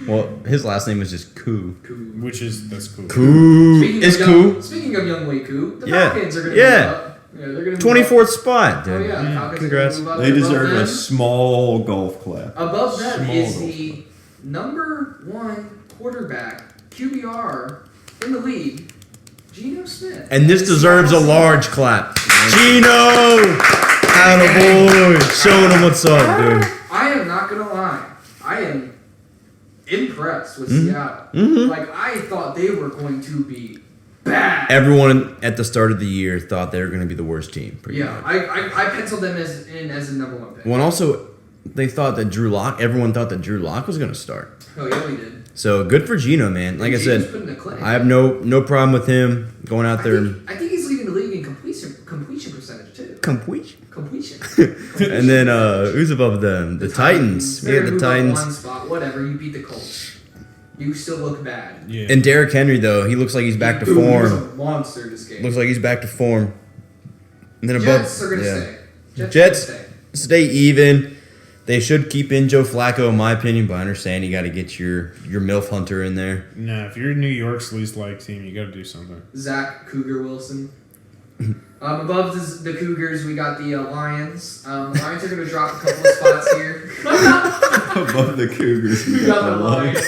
Well, his last name is just Koo. which is that's cool. Koo. It's Koo. Speaking of Young Wei Koo, the Yeah. Falcons are going to Yeah. move up. Yeah, they're going to 24th spot, Oh dude. yeah, the Falcons Congrats. are gonna move up. they Above deserve them- a small golf clap. Above them Small is golf the number one quarterback QBR in the league, Geno Smith. And this deserves a large clap. Gino! Attaboy! Showing him what's up, dude. I am not gonna lie. I am impressed with Mm-hmm. Seattle. Like I thought they were going to be bad. Everyone at the start of the year thought they were going to be the worst team. Pretty Yeah, much. I penciled them as the number one pick. Well, and also, they thought that everyone thought that Drew Lock was going to start. Oh yeah, we did. So good for Gino, man. Like I Gino's said, putting a clinic. I have no problem with him going out there and I think he's leading the league in completion percentage too. compete. Completion. And then who's above them? The Titans. We They're had the gonna move up Titans. one spot. Whatever. You beat the Colts. You still look bad. Yeah. And Derrick Henry, though, he looks like he's back to Dude, he was form. a monster this game. Looks like he's back to form. And then above, Jets are gonna stay. Jets are gonna stay even. They should keep in Joe Flacco, in my opinion, but I understand you got to get your MILF Hunter in there. Nah, if you're New York's least liked team, you got to do something. Zach Cougar Wilson. Above the Cougars, we got the Lions. The Lions are going to drop a couple of spots here. Above the Cougars, We got the Lions.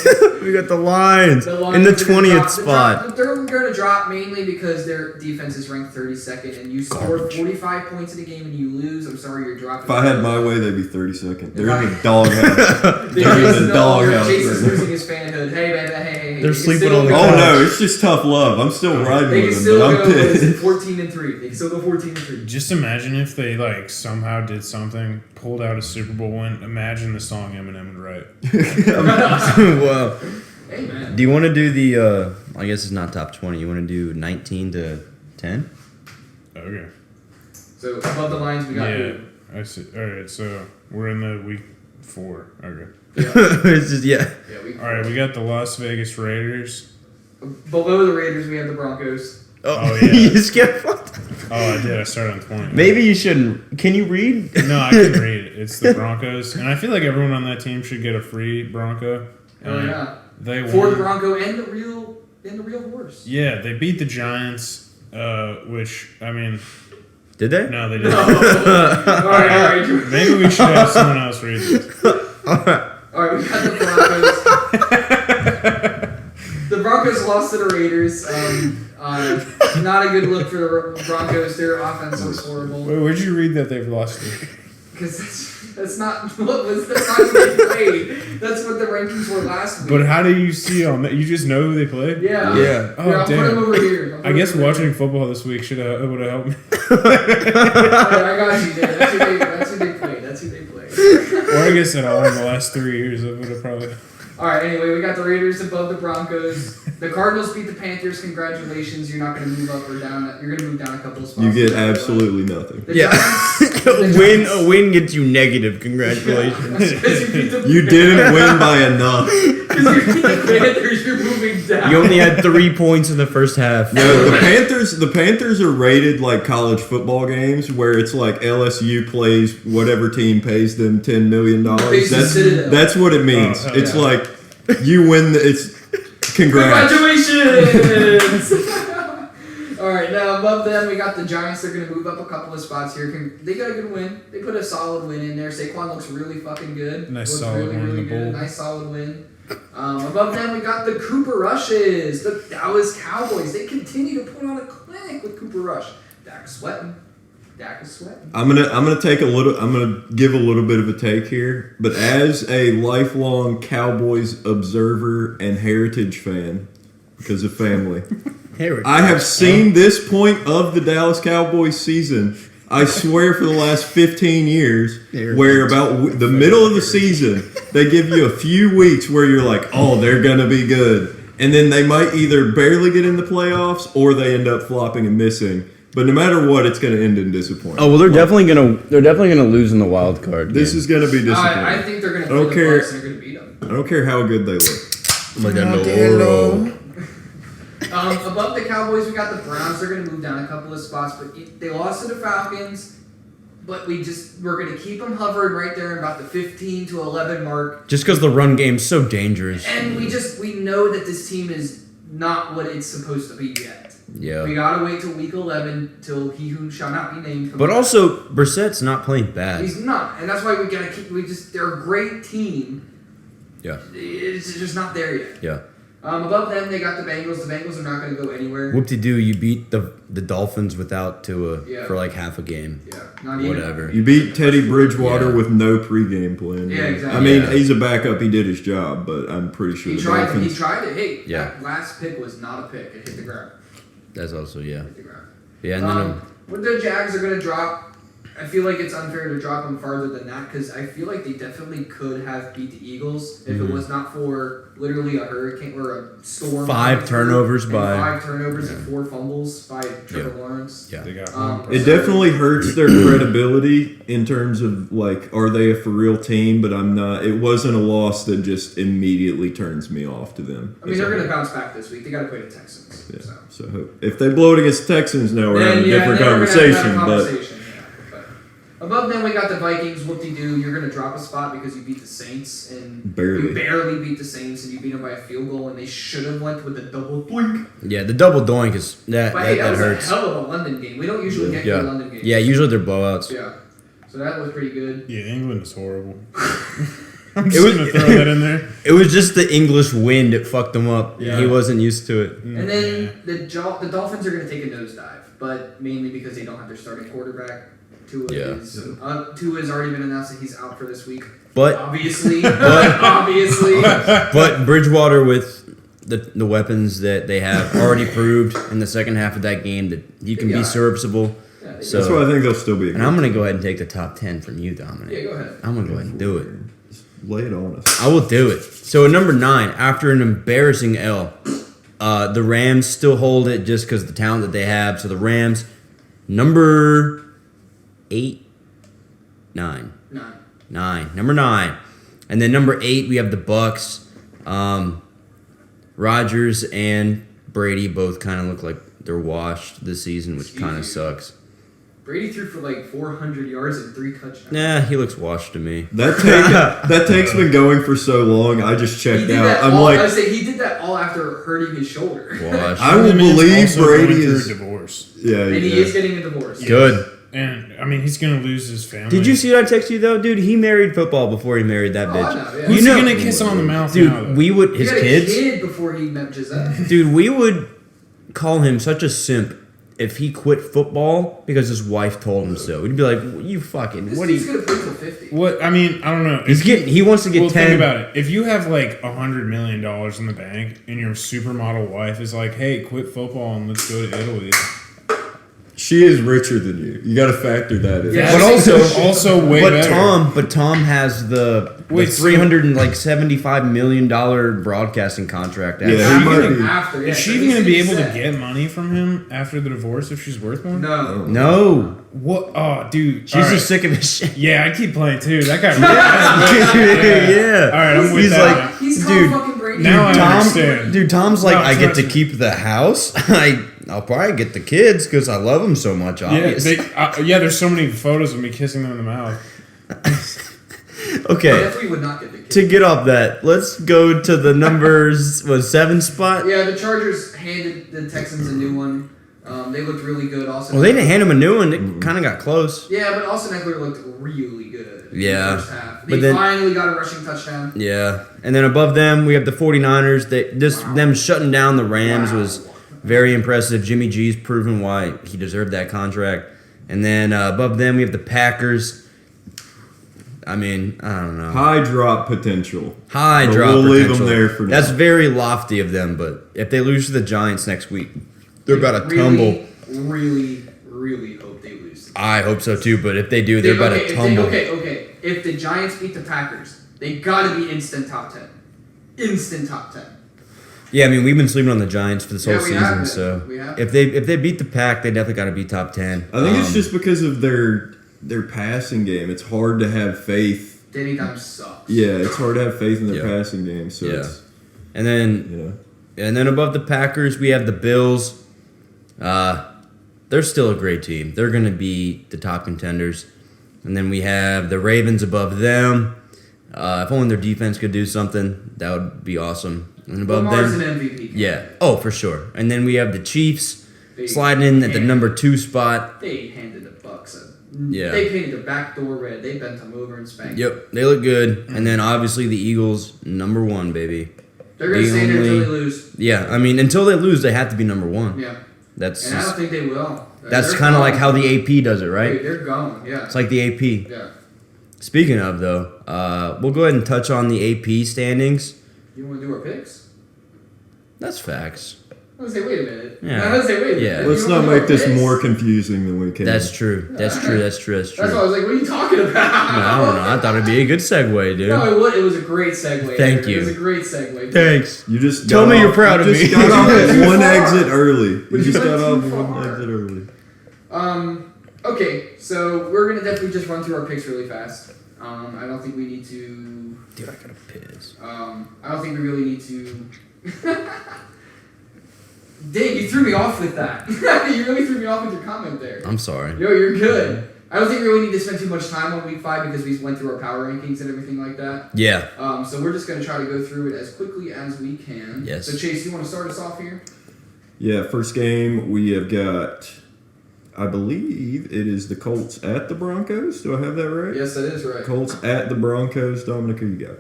We got the Lions, The Lions in the are gonna 20th drop- spot. They're going to drop mainly because their defense is ranked 32nd, and you score 45 points in a game and you lose. I'm sorry, you're dropping. If I had my way, they'd be 32nd. They're in the doghouse. They're in Jason's the doghouse. Jason's right now. losing his fanhood. Hey, man, hey. They're They can sleeping still on the go- Oh no, it's just tough love. I'm still riding They can with them, still but I'm go pissed. 14-3. They can still go 14-3. Just imagine if they like somehow did something, pulled out a Super Bowl win. Imagine the song Eminem would write. Well, Hey, man. do you want to do the? I guess it's not top 20. You want to do 19 to 10? Okay. So above the lines, we got Yeah, I see. All right, so we're in the week 4. Okay. It's just Yeah, All right, we got the Las Vegas Raiders. below the Raiders, we have the Broncos. Oh, yeah. you just get fucked. Oh, I did. I started on 20. Maybe you shouldn't. Can you read? No, I can read it. It's the Broncos, and I feel like everyone on that team should get a free Bronco. Oh And yeah, They won. Ford Bronco and the real horse. Yeah, they beat the Giants, which I mean, Did they? no, they didn't. all right. Maybe we should have someone else read this. All right, we got the Broncos. The Broncos lost to the Raiders. Not a good look for the Broncos. Their offense looks horrible. Wait, where'd you read that they've lost? Because That's not who they played. That's what the rankings were last week. But how do you see on that? You just know who they played? Yeah. Yeah. Oh, I'll put damn. them over here. I guess watching football this week would have helped me. I got you there. That's who they played. That's who they played. Or I guess at all in the last 3 years, I would have probably. All right. Anyway, we got the Raiders above the Broncos. The Cardinals beat the Panthers. Congratulations. You're not going to move up or down. You're going to move down a couple of spots. You get absolutely nothing. The Yeah. Giants- the A win gets you negative. Congratulations. Because you beat the You didn't win by enough. Because you beat the Panthers. You're moving down. You only had 3 points in the first half. No, the Panthers are rated like college football games where it's like LSU plays whatever team pays them $10 million. Pays the Citadel. That's what it means. Oh, it's yeah. like you win. It's congrats. Congratulations! All right, now above them we got the Giants. They're going to move up a couple of spots here. They got a good win. They put a solid win in there. Saquon looks really fucking good. Nice looks solid really, one in really the good. bowl. Nice solid win. Above them we got the Cooper Rushes, the Dallas Cowboys. They continue to put on a clinic with Cooper Rush. Dak is sweating. I'm gonna give a little bit of a take here, but as a lifelong Cowboys observer and heritage fan, because of family, I have seen this point of the Dallas Cowboys season. I swear for the last 15 years, where about the middle of the season, they give you a few weeks where you're like, oh, they're gonna be good, and then they might either barely get in the playoffs or they end up flopping and missing. But no matter what, it's going to end in disappointment. Oh well, they're definitely gonna lose in the wild card. This is going to be disappointing. I think they're going to I don't play care. the Bucs and they're going to beat them. I don't care how good they look. Above the Cowboys, we got the Browns. They're going to move down a couple of spots, but they lost to the Falcons. But we're going to keep them hovering right there in about the 15 to 11 mark. Just because the run game's so dangerous. And we know that this team is not what it's supposed to be yet. Yeah. We gotta wait till week 11 till he who shall not be named. But also, Brissett's not playing bad. He's not, and that's why we gotta keep. They're a great team. Yeah. It's just not there yet. Yeah. Above them, they got the Bengals. The Bengals are not going to go anywhere. Whoop-de-doo, you beat the Dolphins without Tua for like half a game. Yeah, not even. Whatever. You beat Teddy Bridgewater with no pregame plan. Yeah, exactly. I mean, Yeah. he's a backup. He did his job, but I'm pretty sure He the tried. Dolphins. He tried it. Hey, Yeah. that last pick was not a pick. It hit the ground. That's also, yeah. Hit the ground. Yeah, and then What the Jags are going to drop, I feel like it's unfair to drop them farther than that because I feel like they definitely could have beat the Eagles if it was not for literally a hurricane or a storm. 5 turnovers and by 5 turnovers and 4 fumbles by Trevor Lawrence. Yeah. They got It definitely hurts their credibility in terms of like, are they a for real team? But I'm not. It wasn't a loss that just immediately turns me off to them. I mean, they're going to bounce back this week. They got to play the Texans. Yeah. So. So if they blow it against the Texans, now we're having a different then we're gonna conversation. have a But conversation, yeah. Above them, we got the Vikings. Whoop-de-doo. You're going to drop a spot because you beat the Saints. And Barely. You barely beat the Saints, and you beat them by a field goal, and they should have went with a double doink. yeah, the double doink is that But hey, that was hurts. a hell of a London game. We don't usually get good London games. Yeah, usually they're blowouts. Yeah. So that was pretty good. Yeah, England is horrible. I'm just going to throw that in there. It was just the English wind that fucked him up. Yeah. He wasn't used to it. And then the Dolphins are going to take a nosedive, but mainly because they don't have their starting quarterback. Tua has already been announced that he's out for this week. But obviously, but Bridgewater with the weapons that they have already proved in the second half of that game that he can be serviceable. Yeah, So that's why I think they'll still be. And I'm gonna go ahead and take the top 10 from you, Dominic. Yeah, go ahead. I'm gonna go ahead and do it. Just lay it on us. I will do it. So at number 9, after an embarrassing L, the Rams still hold it just because of the talent that they have. So the Rams, number 9. And then number 8, we have the Bucks. Rodgers and Brady both kind of look like they're washed this season, which kind of sucks. Brady threw for like 400 yards and 3 touchdowns. Nah, he looks washed to me. That take's been going for so long. I just checked out. I'm like, I say he did that all after hurting his shoulder. Washed. I will believe Also Brady going through is. a divorce. Yeah, And he is getting a divorce. Good. And, I mean, he's going to lose his family. Did you see what I texted you though, dude? He married football before he married that Oh, bitch. I know, yeah. Who's You know- he going to kiss on the mouth Dude, now, though? we would He his had kids. a kid before he met Giselle. Dude, we would call him such a simp if he quit football because his wife told him so. We'd be like, you fucking, This what do dude's you... gonna play till 50. What I mean, I don't know. He wants to get Well, 10. think about it. If you have like $100 million in the bank and your supermodel wife is like, "Hey, quit football and let's go to Italy," She is richer than you. You got to factor that in. Yeah. but also way better. But Tom has the $375 million broadcasting contract. Yeah, he After, might be. after, yeah. Is she So even gonna be able to set. get money from him after the divorce if she's worth more? No. No. What? Oh, dude. She's All right. just sick of his shit. Yeah, I keep playing too. That guy. Yeah. All right, I'm with He's that. like, He's dude, Tom fucking Brady. now I Tom, understand. dude, Tom's like, No, I get to trust me. keep the house. I'll probably get the kids because I love them so much, Yeah, obviously. there's so many photos of me kissing them in the mouth. Okay, Definitely would not get the kid. to get off that, let's go to the numbers, 7 spot? Yeah, the Chargers handed the Texans a new one. They looked really good. Also, Well, they didn't hand him a new one. It kind of got close. Yeah, but Austin Eckler looked really good. Yeah. In the first half. They But then- finally got a rushing touchdown. Yeah. And then above them, we have the 49ers. Them shutting down the Rams was very impressive. Jimmy G's proven why he deserved that contract. And then above them, we have the Packers. I mean, I don't know. High drop potential. High But drop we'll leave potential. them there for now. That's very lofty of them, but if they lose to the Giants next week, they're about to tumble. Really, really hope they lose. I hope so too, but if they do, they're about to tumble. Okay. If the Giants beat the Packers, they gotta be instant top 10. Instant top 10. Yeah, I mean, we've been sleeping on the Giants for this whole Yeah, we have season, been. so We have. if they beat the Pack, they definitely got to be top 10. I think it's just because of their passing game. It's hard to have faith. Danny Dimes sucks. Yeah, it's hard to have faith in their Yeah. passing game. So Yeah. it's, And then you know. And then above the Packers, we have the Bills. They're still a great team. They're going to be the top contenders. And then we have the Ravens above them. If only their defense could do something, that would be awesome. And above Lamar's them, an MVP. yeah. Oh, for sure. And then we have the Chiefs They sliding in at the handed- number 2 spot. They handed the Bucks a. Yeah. They painted the back door red. They bent them over and spanked. Yep, they look good. And then obviously the Eagles, number 1, baby. They're gonna The stay there until only- they lose. Yeah, I mean, until they lose, they have to be number 1. Yeah. That's And I just, don't think they will. that's They're kind of like gone. how the AP does it, right? Dude, they're going. Yeah. It's like the AP. Yeah. Speaking of, though, we'll go ahead and touch on the AP standings. You want to do our picks? That's facts. I was gonna say, wait a minute. Yeah. I was gonna say, wait a Yeah. minute. Let's You not wanna do make our this picks? more confusing than we can. That's true. That's true. That's true. That's true. That's why I was like, what are you talking about? I don't know. I thought it'd be a good segue, dude. No, it would. It was a great segue. Thank It you. was a great segue. Thanks. You just Tell got me off- you're proud of you just me. got off You went at too one far. exit early. You But you just got went off too one far. exit early. Okay, so we're gonna definitely just run through our picks really fast. I don't think we need to. Dude, I gotta piss. I don't think we really need to. Dave, you threw me off with that. You really threw me off with your comment there. I'm sorry. Yo, you're good. I don't think we really need to spend too much time on week 5 because we went through our power rankings and everything like that. Yeah. So we're just going to try to go through it as quickly as we can. Yes. So Chase, you want to start us off here? Yeah, first game we have got, I believe it is the Colts at the Broncos. Do I have that right? Yes, that is right. Colts at the Broncos. Dominic, who you got?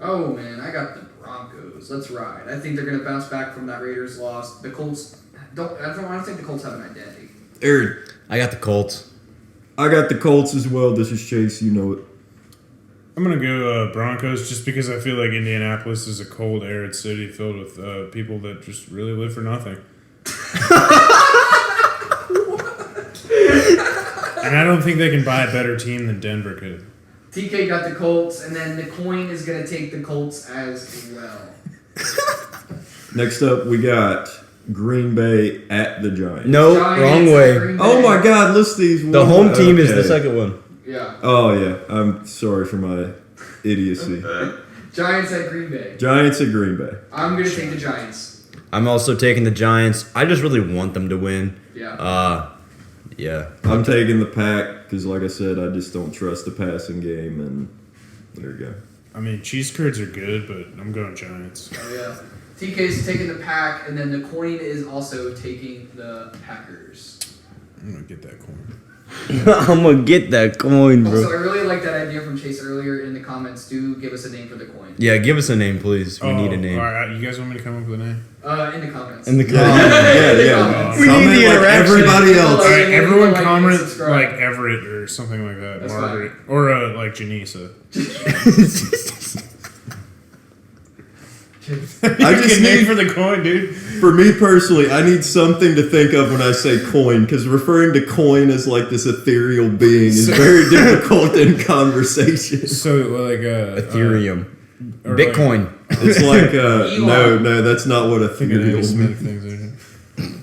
Oh man, I got the Broncos. Let's ride. I think they're going to bounce back from that Raiders loss. The Colts I don't think the Colts have an identity. Aaron. I got the Colts. I got the Colts as well. This is Chase. You know it. I'm gonna go Broncos just because I feel like Indianapolis is a cold, arid city filled with people that just really live for nothing. And I don't think they can buy a better team than Denver could. TK got the Colts, and then the coin is going to take the Colts as well. Next up, we got Green Bay at the Giants. No, Giants wrong at way. Green Bay. Oh my God! List these. The one- home team is the okay. second one. Yeah. Oh yeah, I'm sorry for my idiocy. Giants at Green Bay. Giants at Green Bay. I'm going to take the Giants. I'm also taking the Giants. I just really want them to win. Yeah. Yeah. I'm taking the Pack because, like I said, I just don't trust the passing game, and there you go. I mean, cheese curds are good, but I'm going Giants. Oh, yeah. TK's taking the Pack, and then the coin is also taking the Packers. I'm gonna get that corn. I'm gonna get that coin, Also, I bro. really like that idea from Chase earlier in the comments. Do give us a name for the coin. Yeah, give us a name, please. We need a name. All right, you guys want me to come up with a name? In the comments. In the Yeah, comments. yeah. We need Comment the like interaction. everybody All else. right, Yeah, everyone like and comment subscribe. like Everett or something like that. That's Margaret. Or like Janisa. I just name need, for the coin, dude. for me personally, I need something to think of when I say coin, because referring to coin as like this ethereal being is very difficult in conversation. So like Ethereum. or Bitcoin. It's like, Elon. no, that's not what ethereal Smith means. things.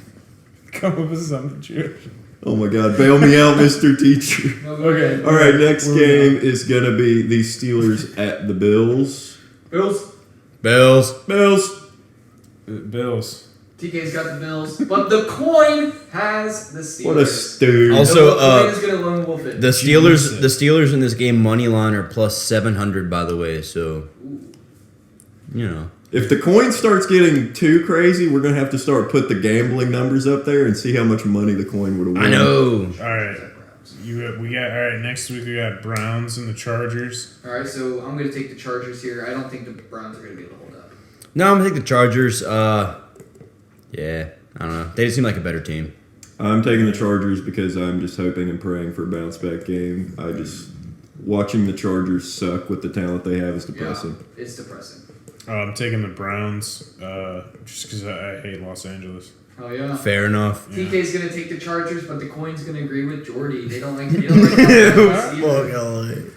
Come up with something, Jewish. Oh my god, bail me out, Mr. Teacher. No, Okay. All right, next Where we game is going to be the Steelers at the Bills. Bills. Bills. Bills. Bills. TK's got the Bills, but the coin has the Steelers. What a stooge. Also, the coin is gonna lone wolf it. The Steelers in this game money line are plus 700, by the way. So, you know. If the coin starts getting too crazy, we're going to have to start put the gambling numbers up there and see how much money the coin would have won. I know. All right. All right. Next week we got Browns and the Chargers. All right, so I'm gonna take the Chargers here. I don't think the Browns are gonna be able to hold up. No, I'm gonna take the Chargers. Yeah, I don't know. They just seem like a better team. I'm taking the Chargers because I'm just hoping and praying for a bounce back game. Watching the Chargers suck with the talent they have is depressing. Yeah, it's depressing. I'm taking the Browns just because I hate Los Angeles. Oh yeah. Fair enough. TK's gonna take the Chargers, but the coin's gonna agree with Jordy. They don't like. Yep. Keep All going.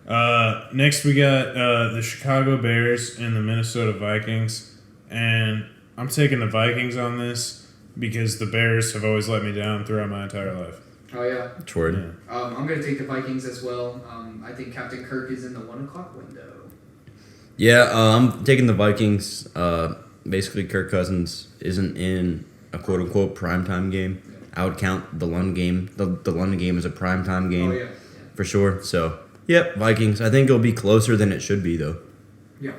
right. Next we got the Chicago Bears and the Minnesota Vikings, and I'm taking the Vikings on this because the Bears have always let me down throughout my entire life. Oh yeah. Jordan. I'm gonna take the Vikings as well. I think Captain Kirk is in the 1 o'clock window. Yeah, I'm taking the Vikings. Basically, Kirk Cousins isn't in a quote-unquote primetime game. I would count the London game. The London game is a primetime game Oh yeah. for sure. So, yep, Vikings. I think it'll be closer than it should be, though. Yeah.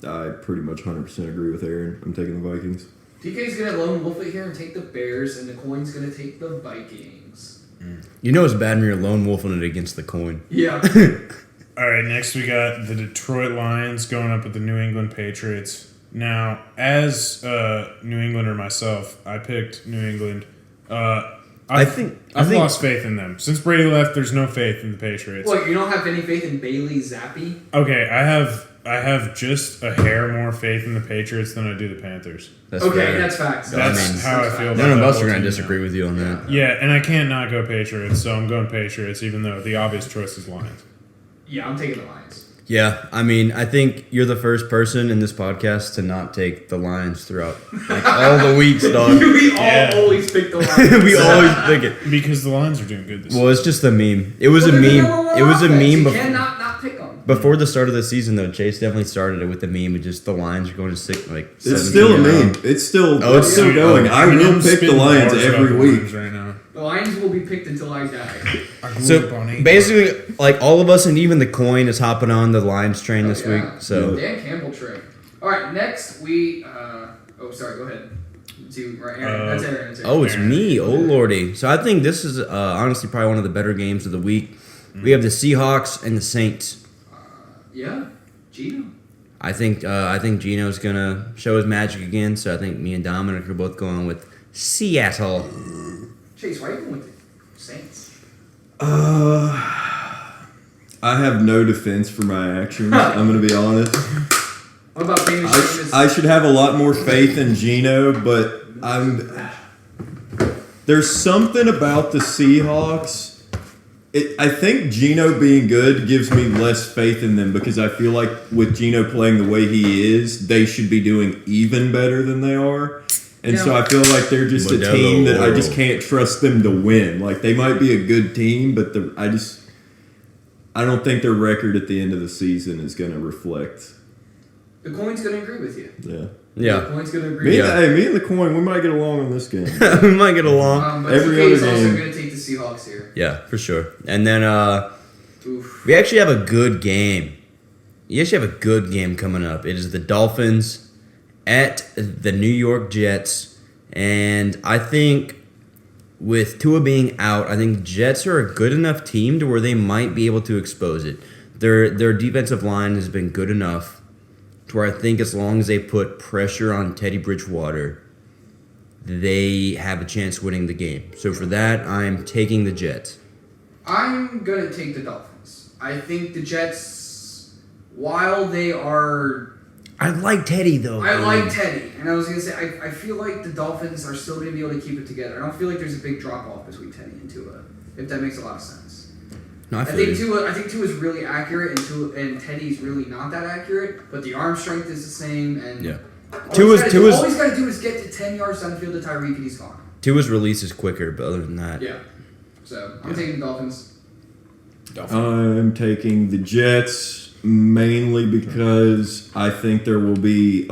I pretty much 100% agree with Aaron. I'm taking the Vikings. TK's gonna lone wolf it here and take the Bears, and the coin's gonna take the Vikings. You know it's bad when you're lone wolfing it against the coin. Yeah. All right, next we got the Detroit Lions going up with the New England Patriots. Now, as a New Englander myself, I picked New England. I've lost faith in them. Since Brady left, there's no faith in the Patriots. What, you don't have any faith in Bailey Zappi? Okay, I have just a hair more faith in the Patriots than I do the Panthers. That's Okay, fair. that's facts. That's how I feel about None of that us whole are going team to disagree now. with you on that. Yeah, and I can't not go Patriots, so I'm going Patriots, even though the obvious choice is Lions. Yeah, I'm taking the Lions. Yeah, I mean, I think you're the first person in this podcast to not take the Lions throughout all the weeks, dog. We all Yeah. always pick the Lions. We always pick it. Because the Lions are doing good this Well, it's just a meme. It was a Well, they're the meme. number one It was a offense. meme You before. cannot not pick them. Before the start of the season, though, Chase definitely started it with the meme of just the Lions are going to It's 17 still a in row. meme. It's still, Oh, it's still still going. I will Eminem's pick the spitting Lions bars every about the week. Lions right now. The Lions will be picked until I die. So basically, like all of us and even the coin is hopping on the Lions train this yeah. week. So Dan Campbell trick. All right, next we. Sorry, go ahead. Right, Aaron. That's Aaron. That's Aaron. oh, it's me. Oh lordy. So I think this is honestly probably one of the better games of the week. We have the Seahawks and the Saints. Yeah, Gino. I think Gino's gonna show his magic again. So I think me and Dominic are both going with Seattle. Chase, why are you going with the Saints? I have no defense for my actions. I'm going to be honest. What about famous Seamus? I should have a lot more faith in Gino, but there's something about the Seahawks. I think Gino being good gives me less faith in them because I feel like with Gino playing the way he is, they should be doing even better than they are. And so I feel like they're just a team that I just can't trust them to win. Like they might be a good team, but I don't think their record at the end of the season is going to reflect. The coin's going to agree with you. Yeah. The Yeah, coin's going to agree. Me and the coin, we might get along on this game. we might get along. But Every TK is other also game. going to take the Seahawks here. Yeah, for sure. And then Oof. we actually have a good game. You actually have a good game coming up. It is the Dolphins at the New York Jets. And I think with Tua being out, I think the Jets are a good enough team to where they might be able to expose it. Their defensive line has been good enough to where I think as long as they put pressure on Teddy Bridgewater, they have a chance winning the game. So for that, I'm taking the Jets. I'm going to take the Dolphins. I think the Jets, while they are... I like Teddy, though. I like Teddy. And I was going to say, I feel like the Dolphins are still going to be able to keep it together. I don't feel like there's a big drop-off between Teddy and Tua, if that makes a lot of sense. No, I think Tua's really accurate, and Teddy's really not that accurate, but the arm strength is the same, and... Yeah. All he's got to do is get to 10 yards down the field to Tyreek, and he's gone. Tua's release is quicker, but other than that... Yeah. So, I'm taking the Dolphins. I'm taking the Jets mainly because I think there will be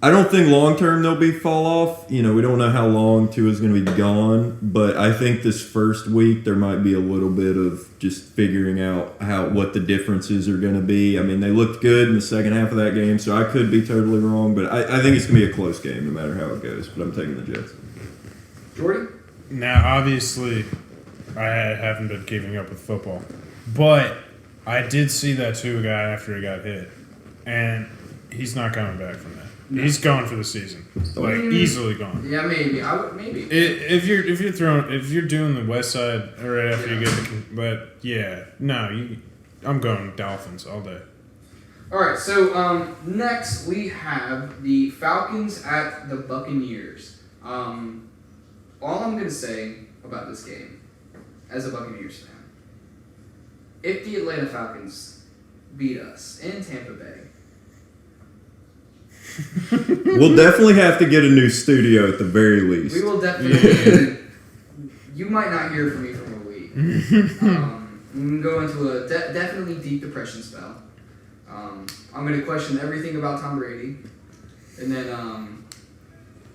I don't think long term there'll be fall off. We don't know how long Tua's going to be gone, but I think this first week there might be a little bit of just figuring out what the differences are going to be. I mean, they looked good in the second half of that game, so I could be totally wrong, but I think it's going to be a close game no matter how it goes. But I'm taking the Jets. Jordy? Now, obviously, I haven't been keeping up with football, but I did see that Tua guy after he got hit, and he's not coming back from that. No. He's gone for the season, easily gone. Yeah, maybe. Maybe. If you're doing the West Side right after you get but yeah, no, I'm going Dolphins all day. All right, so next we have the Falcons at the Buccaneers. All I'm going to say about this game, as a Buccaneers fan, if the Atlanta Falcons beat us in Tampa Bay, we'll definitely have to get a new studio at the very least. we will definitely. You might not hear from me for a week. We can go into a definitely deep depression spell. I'm going to question everything about Tom Brady, and then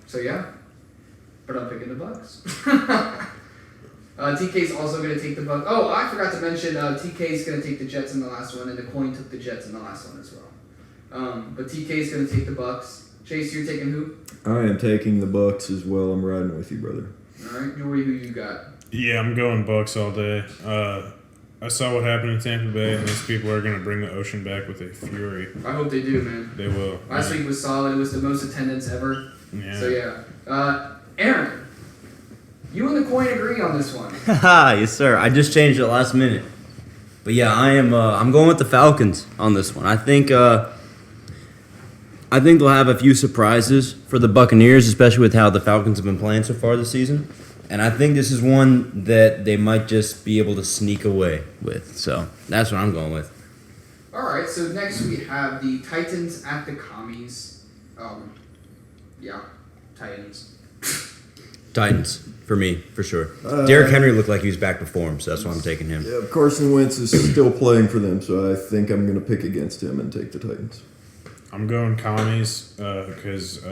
so yeah. But I'm picking the Bucs. TK's also going to take the Bucs. Oh, I forgot to mention TK's going to take the Jets in the last one, and the coin took the Jets in the last one as well. But TK's going to take the Bucs. Chase, you're taking who? I am taking the Bucs as well. I'm riding with you, brother. All right, Jordy, who you got? Yeah, I'm going Bucs all day. I saw what happened in Tampa Bay, and these people are going to bring the ocean back with a fury. I hope they do, man. They will. Last week was solid. It was the most attendance ever. Yeah. So yeah. Aaron, you and the coin agree on this one. Yes, sir. I just changed it last minute. But yeah, I'm going with the Falcons on this one. I think they'll have a few surprises for the Buccaneers, especially with how the Falcons have been playing so far this season. And I think this is one that they might just be able to sneak away with. So that's what I'm going with. All right, so next we have the Titans at the Commies. Titans. Titans, for me, for sure. Derrick Henry looked like he was back to form, so that's why I'm taking him. Yeah, Carson Wentz is still playing for them, so I think I'm going to pick against him and take the Titans. I'm going Commies because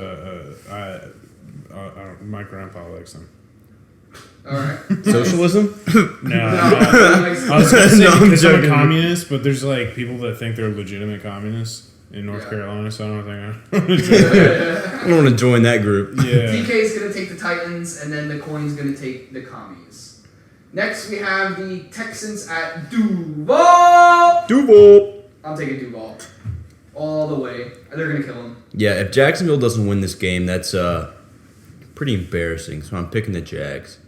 my grandpa likes them. All right. Socialism? No, I was going to say because I'm a communist, but there's people that think they're legitimate communists in North Carolina, so I don't think I don't want to join that group. Yeah. TK's going to take the Titans, and then the coin's going to take the Commies. Next, we have the Texans at Duval. I'm taking Duval. All the way. They're going to kill him. Yeah, if Jacksonville doesn't win this game, that's pretty embarrassing, so I'm picking the Jags.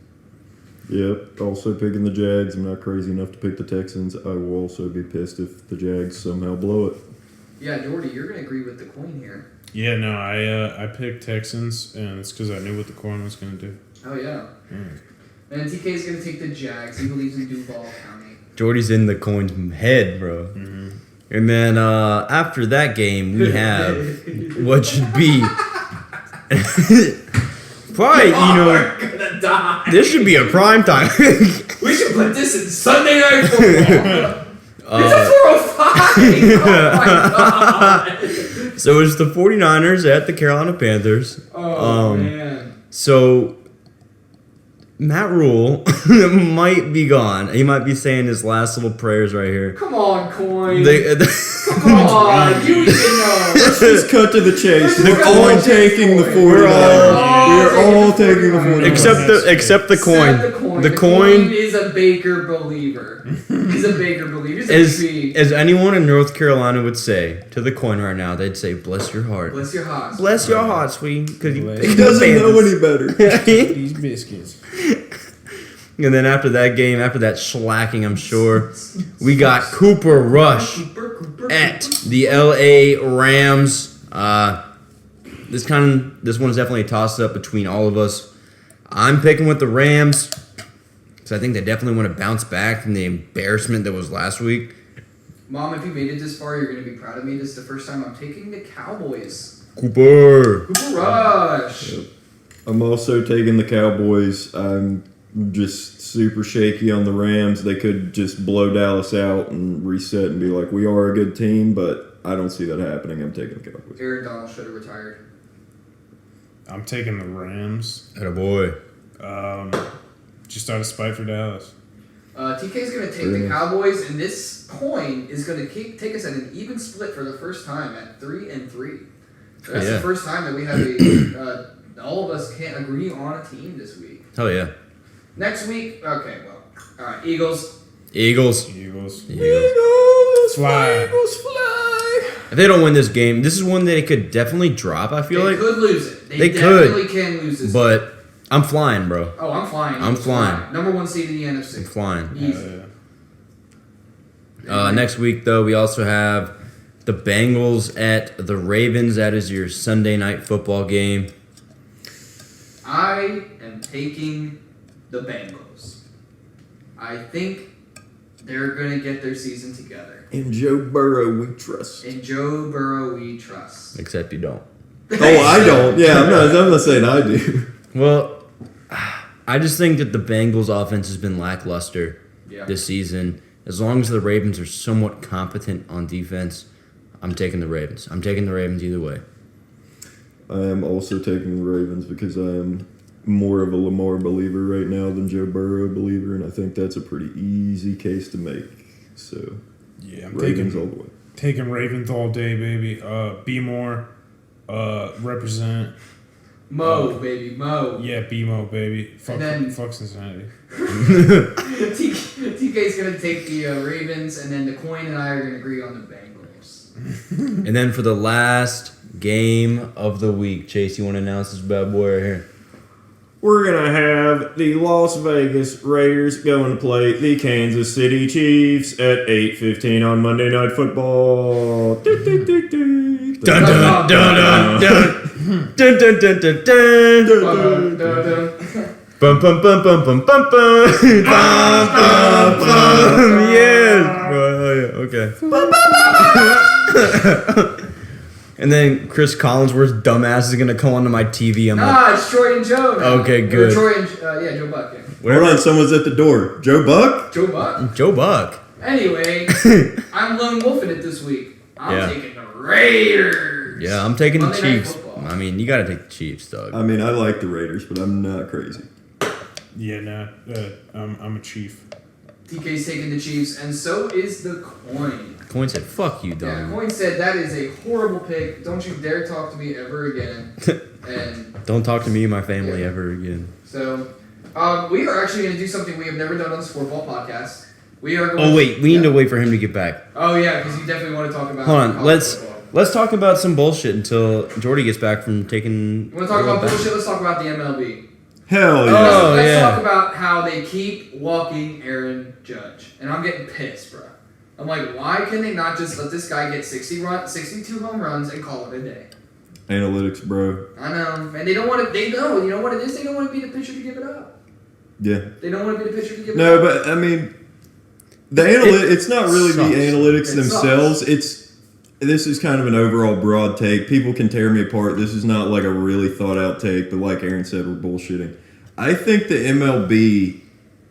Yep, also picking the Jags. I'm not crazy enough to pick the Texans. I will also be pissed if the Jags somehow blow it. Yeah, Jordy, you're going to agree with the coin here. Yeah, no, I picked Texans, and it's because I knew what the coin was going to do. Oh, yeah. And TK's going to take the Jags. He believes in Duval County. Jordy's in the coin's head, bro. Mm-hmm. And then after that game, we have what should be... Probably, we're gonna die. This should be a prime time. We should put this in Sunday Night Football. It's a 405. Oh my god. So it's the 49ers at the Carolina Panthers. Oh man. So Matt Rule might be gone. He might be saying his last little prayers right here. Come on, coin. Come on, you even know. Let's just cut to the chase. We're all taking the 49ers. We're all taking the 49ers. Except the coin. The coin is a Baker believer. He's a Baker believer. As anyone in North Carolina would say to the coin right now, they'd say, "Bless your heart." Bless your heart. Bless your heart, sweet. Because He doesn't know any better. These biscuits. And then after that game, after that shellacking, I'm sure, we got Cooper Rush at the LA Rams. This one's definitely a toss-up between all of us. I'm picking with the Rams because I think they definitely want to bounce back from the embarrassment that was last week. Mom, if you made it this far, you're going to be proud of me. This is the first time I'm taking the Cowboys. Cooper Rush. Yep. I'm also taking the Cowboys. I'm just super shaky on the Rams. They could just blow Dallas out and reset and be like, we are a good team, but I don't see that happening. I'm taking the Cowboys. Aaron Donald should have retired. I'm taking the Rams. Attaboy. Just out of spite for Dallas. TK's going to take the Cowboys, and this coin is going to take us at an even split for the first time at 3-3. That's the first time that we have all of us can't agree on a team this week. Hell yeah. Next week, okay, well, all right, Eagles. Eagles. Fly. Eagles fly. If they don't win this game, this is one they could definitely drop, I feel They like. could lose it. They definitely could, can lose this. But I'm flying, bro. Oh, I'm flying. I'm flying. Number 1 seed in the NFC. I'm flying. Easy. Next week, though, we also have the Bengals at the Ravens. That is your Sunday night football game. I am taking the Bengals. I think they're going to get their season together. In Joe Burrow, we trust. In Joe Burrow, we trust. Except you don't. Oh, I don't. Yeah, I'm not saying I do. Well, I just think that the Bengals' offense has been lackluster Yeah. this season. As long as the Ravens are somewhat competent on defense, I'm taking the Ravens. I'm taking the Ravens either way. I am also taking the Ravens because I am more of a Lamar believer right now than Joe Burrow believer, and I think that's a pretty easy case to make. So, Yeah, I'm Ravens all the way. taking Ravens all day, baby. Be more. Represent. Mo, baby, Mo. Yeah, BMO, baby. Fuck Cincinnati. TK's going to take the Ravens, and then the coin and I are going to agree on the Bengals. And then for the last game of the week, Chase, you want to announce this bad boy right here? We're going to have the Las Vegas Raiders going to play the Kansas City Chiefs at 8:15 on Monday Night Football. Dun dun dun dun dun dun dun dun dun dun. Bum bum bum bum bum bum bum bum bum bum. Yes. Okay. And then Chris Collinsworth's dumbass is gonna come onto my TV. I'm like, it's Troy and Joe. Now. Okay, good. Or Troy and Joe Buck. Yeah. Hold on, someone's at the door. Joe Buck? Joe Buck. Joe Buck. Anyway, I'm lone wolfing it this week. I'm taking the Raiders. Yeah, I'm taking Monday the Night Chiefs. Football. I mean, you gotta take the Chiefs, dog. I mean, I like the Raiders, but I'm not crazy. Yeah, nah. I'm a Chief. TK's taking the Chiefs, and so is the coin. Coin said, "Fuck you, dog." Yeah, coin said that is a horrible pick. Don't you dare talk to me ever again. And Don't talk to me and my family ever again. so, we are actually going to do something we have never done on the Sportball podcast. We are going. Oh wait, we need to wait for him to get back. Oh yeah, because you definitely want to talk about. Hold on, college football. let's talk about some bullshit until Jordy gets back from taking. You want to talk about bullshit? Let's talk about the MLB. Hell yeah. Let's talk about how they keep walking Aaron Judge, and I'm getting pissed, bro. I'm like, why can they not just let this guy get 62 home runs and call it a day? Analytics, bro. I know, and they don't want to. They know, you know what it is. They don't want to be the pitcher to give it up. Yeah. They don't want to be the pitcher to give it No, up. but I mean, it's not really sucks. the analytics It themselves. sucks. This is kind of an overall broad take. People can tear me apart. This is not like a really thought out take, but like Aaron said, we're bullshitting. I think the MLB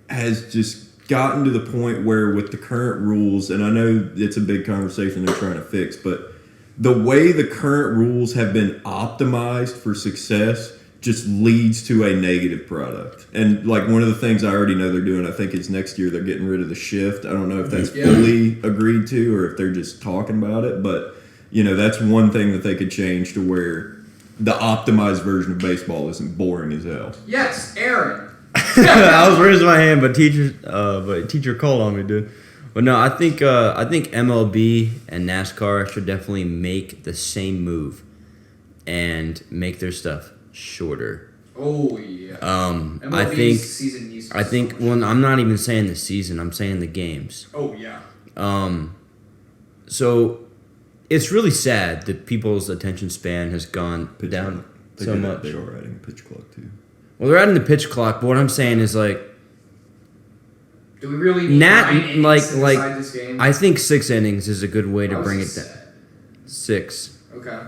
has just gotten to the point where with the current rules, and I know it's a big conversation they're trying to fix, but the way the current rules have been optimized for success just leads to a negative product. And like one of the things I already know they're doing, I think it's next year they're getting rid of the shift. I don't know if that's fully agreed to or if they're just talking about it, but that's one thing that they could change to where the optimized version of baseball isn't boring as hell. Yes, Aaron. I was raising my hand, but teacher called on me, dude. But no, I think MLB and NASCAR should definitely make the same move and make their stuff shorter. Oh yeah. MLB's season used to I think. so much. Well, I'm not even saying the season. I'm saying the games. Oh yeah. So it's really sad that people's attention span has gone down so much. They are adding a pitch clock too. Well, they're adding the pitch clock, but what I'm saying is like, do we really need 9 innings to decide this game? I think 6 innings is a good way to bring it down. 7. 6. Okay.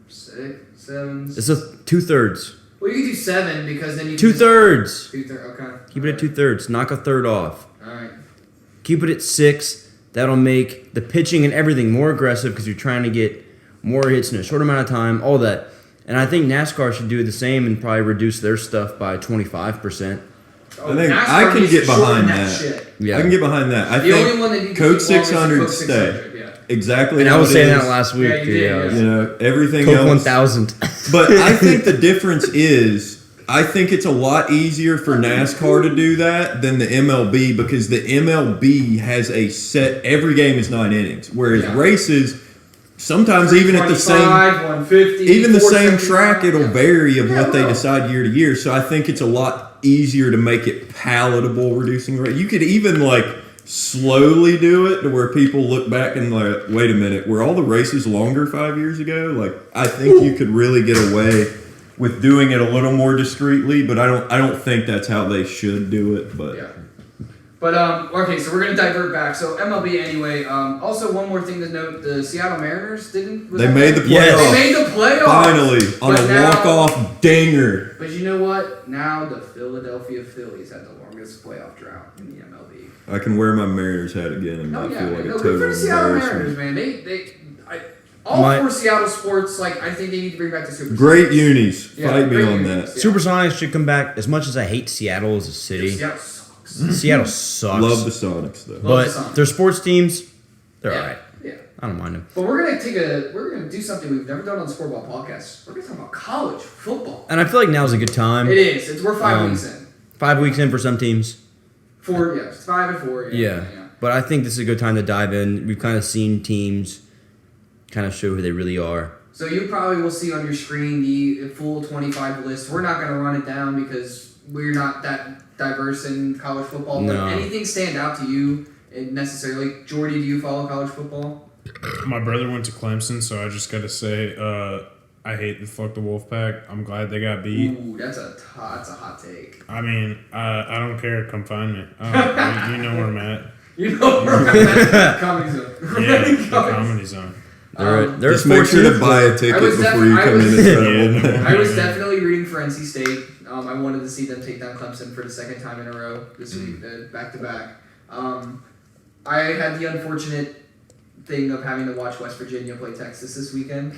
6, 7. It's a 2/3. Well, you can do 7 because then you 2/3. 2/3. Okay. Keep it at 2/3. Knock a third off. All right. Keep it at 6. That'll make the pitching and everything more aggressive because you're trying to get more hits in a short amount of time. All that. And I think NASCAR should do the same and probably reduce their stuff by 25%. Oh, I think NASCAR I can needs get to shorten behind that. that. Shit. Yeah. I can get behind that. I The think only one that needs to Code keep long is 600 Code stay. 600, yeah. Exactly. And how I was it saying is. that last week. Yeah, you did, yeah. Everything Coke else. 1000. But I think the difference is, I think it's a lot easier for NASCAR to do that than the MLB because the MLB has a set. Every game is 9 innings, whereas races sometimes even at the same 150, even the same track 475, it'll vary of Yeah, what they well. decide year to year. So I think it's a lot easier to make it palatable reducing rate. You could even slowly do it to where people look back and wait a minute, were all the races longer 5 years ago? I think you could really get away with doing it a little more discreetly, but I don't think that's how they should do it. But yeah. But okay, so we're gonna divert back. So MLB anyway. Also, one more thing to note: the Seattle Mariners they made the playoffs. Yes. They made the playoffs Finally on But a now- walk-off dinger. But you know what? Now the Philadelphia Phillies had the longest playoff drought in the MLB. I can wear my Mariners hat again and Oh not yeah, feel like man. a No, total good for the Seattle embarrassment. Mariners, man. All for Seattle sports. I think they need to bring back the Super. Great unis. Yeah, Fight me great on unis. that. Yeah. Supersonics should come back. As much as I hate Seattle as a city, Seattle sucks. Seattle sucks. Love the Sonics though. Love the But Sonics. their sports teams, they're Yeah. alright. Yeah. I don't mind them. But we're gonna do something we've never done on the Scoreball podcast. We're gonna talk about college football. And I feel like now's a good time. It is. We're 5 weeks in. 5 weeks in for some teams. 4, yeah, it's 5 and 4. Yeah. But I think this is a good time to dive in. We've kind of seen teams kind of show who they really are. So you probably will see on your screen the full 25 list. We're not gonna run it down because we're not that diverse in college football. No. But anything stand out to you necessarily? Jordy, do you follow college football? My brother went to Clemson, so I just got to say, I hate the Wolfpack. I'm glad they got beat. Ooh, that's a hot take. I mean, I don't care. Come find me. You know where I'm at. You know where I'm at. Comedy Zone. Yeah, the Comedy Zone. They're Just make sure to buy a ticket before you come in and try to win. I was definitely rooting for NC State. I wanted to see them take down Clemson for the second time in a row this week, back to back. I had the unfortunate thing of having to watch West Virginia play Texas this weekend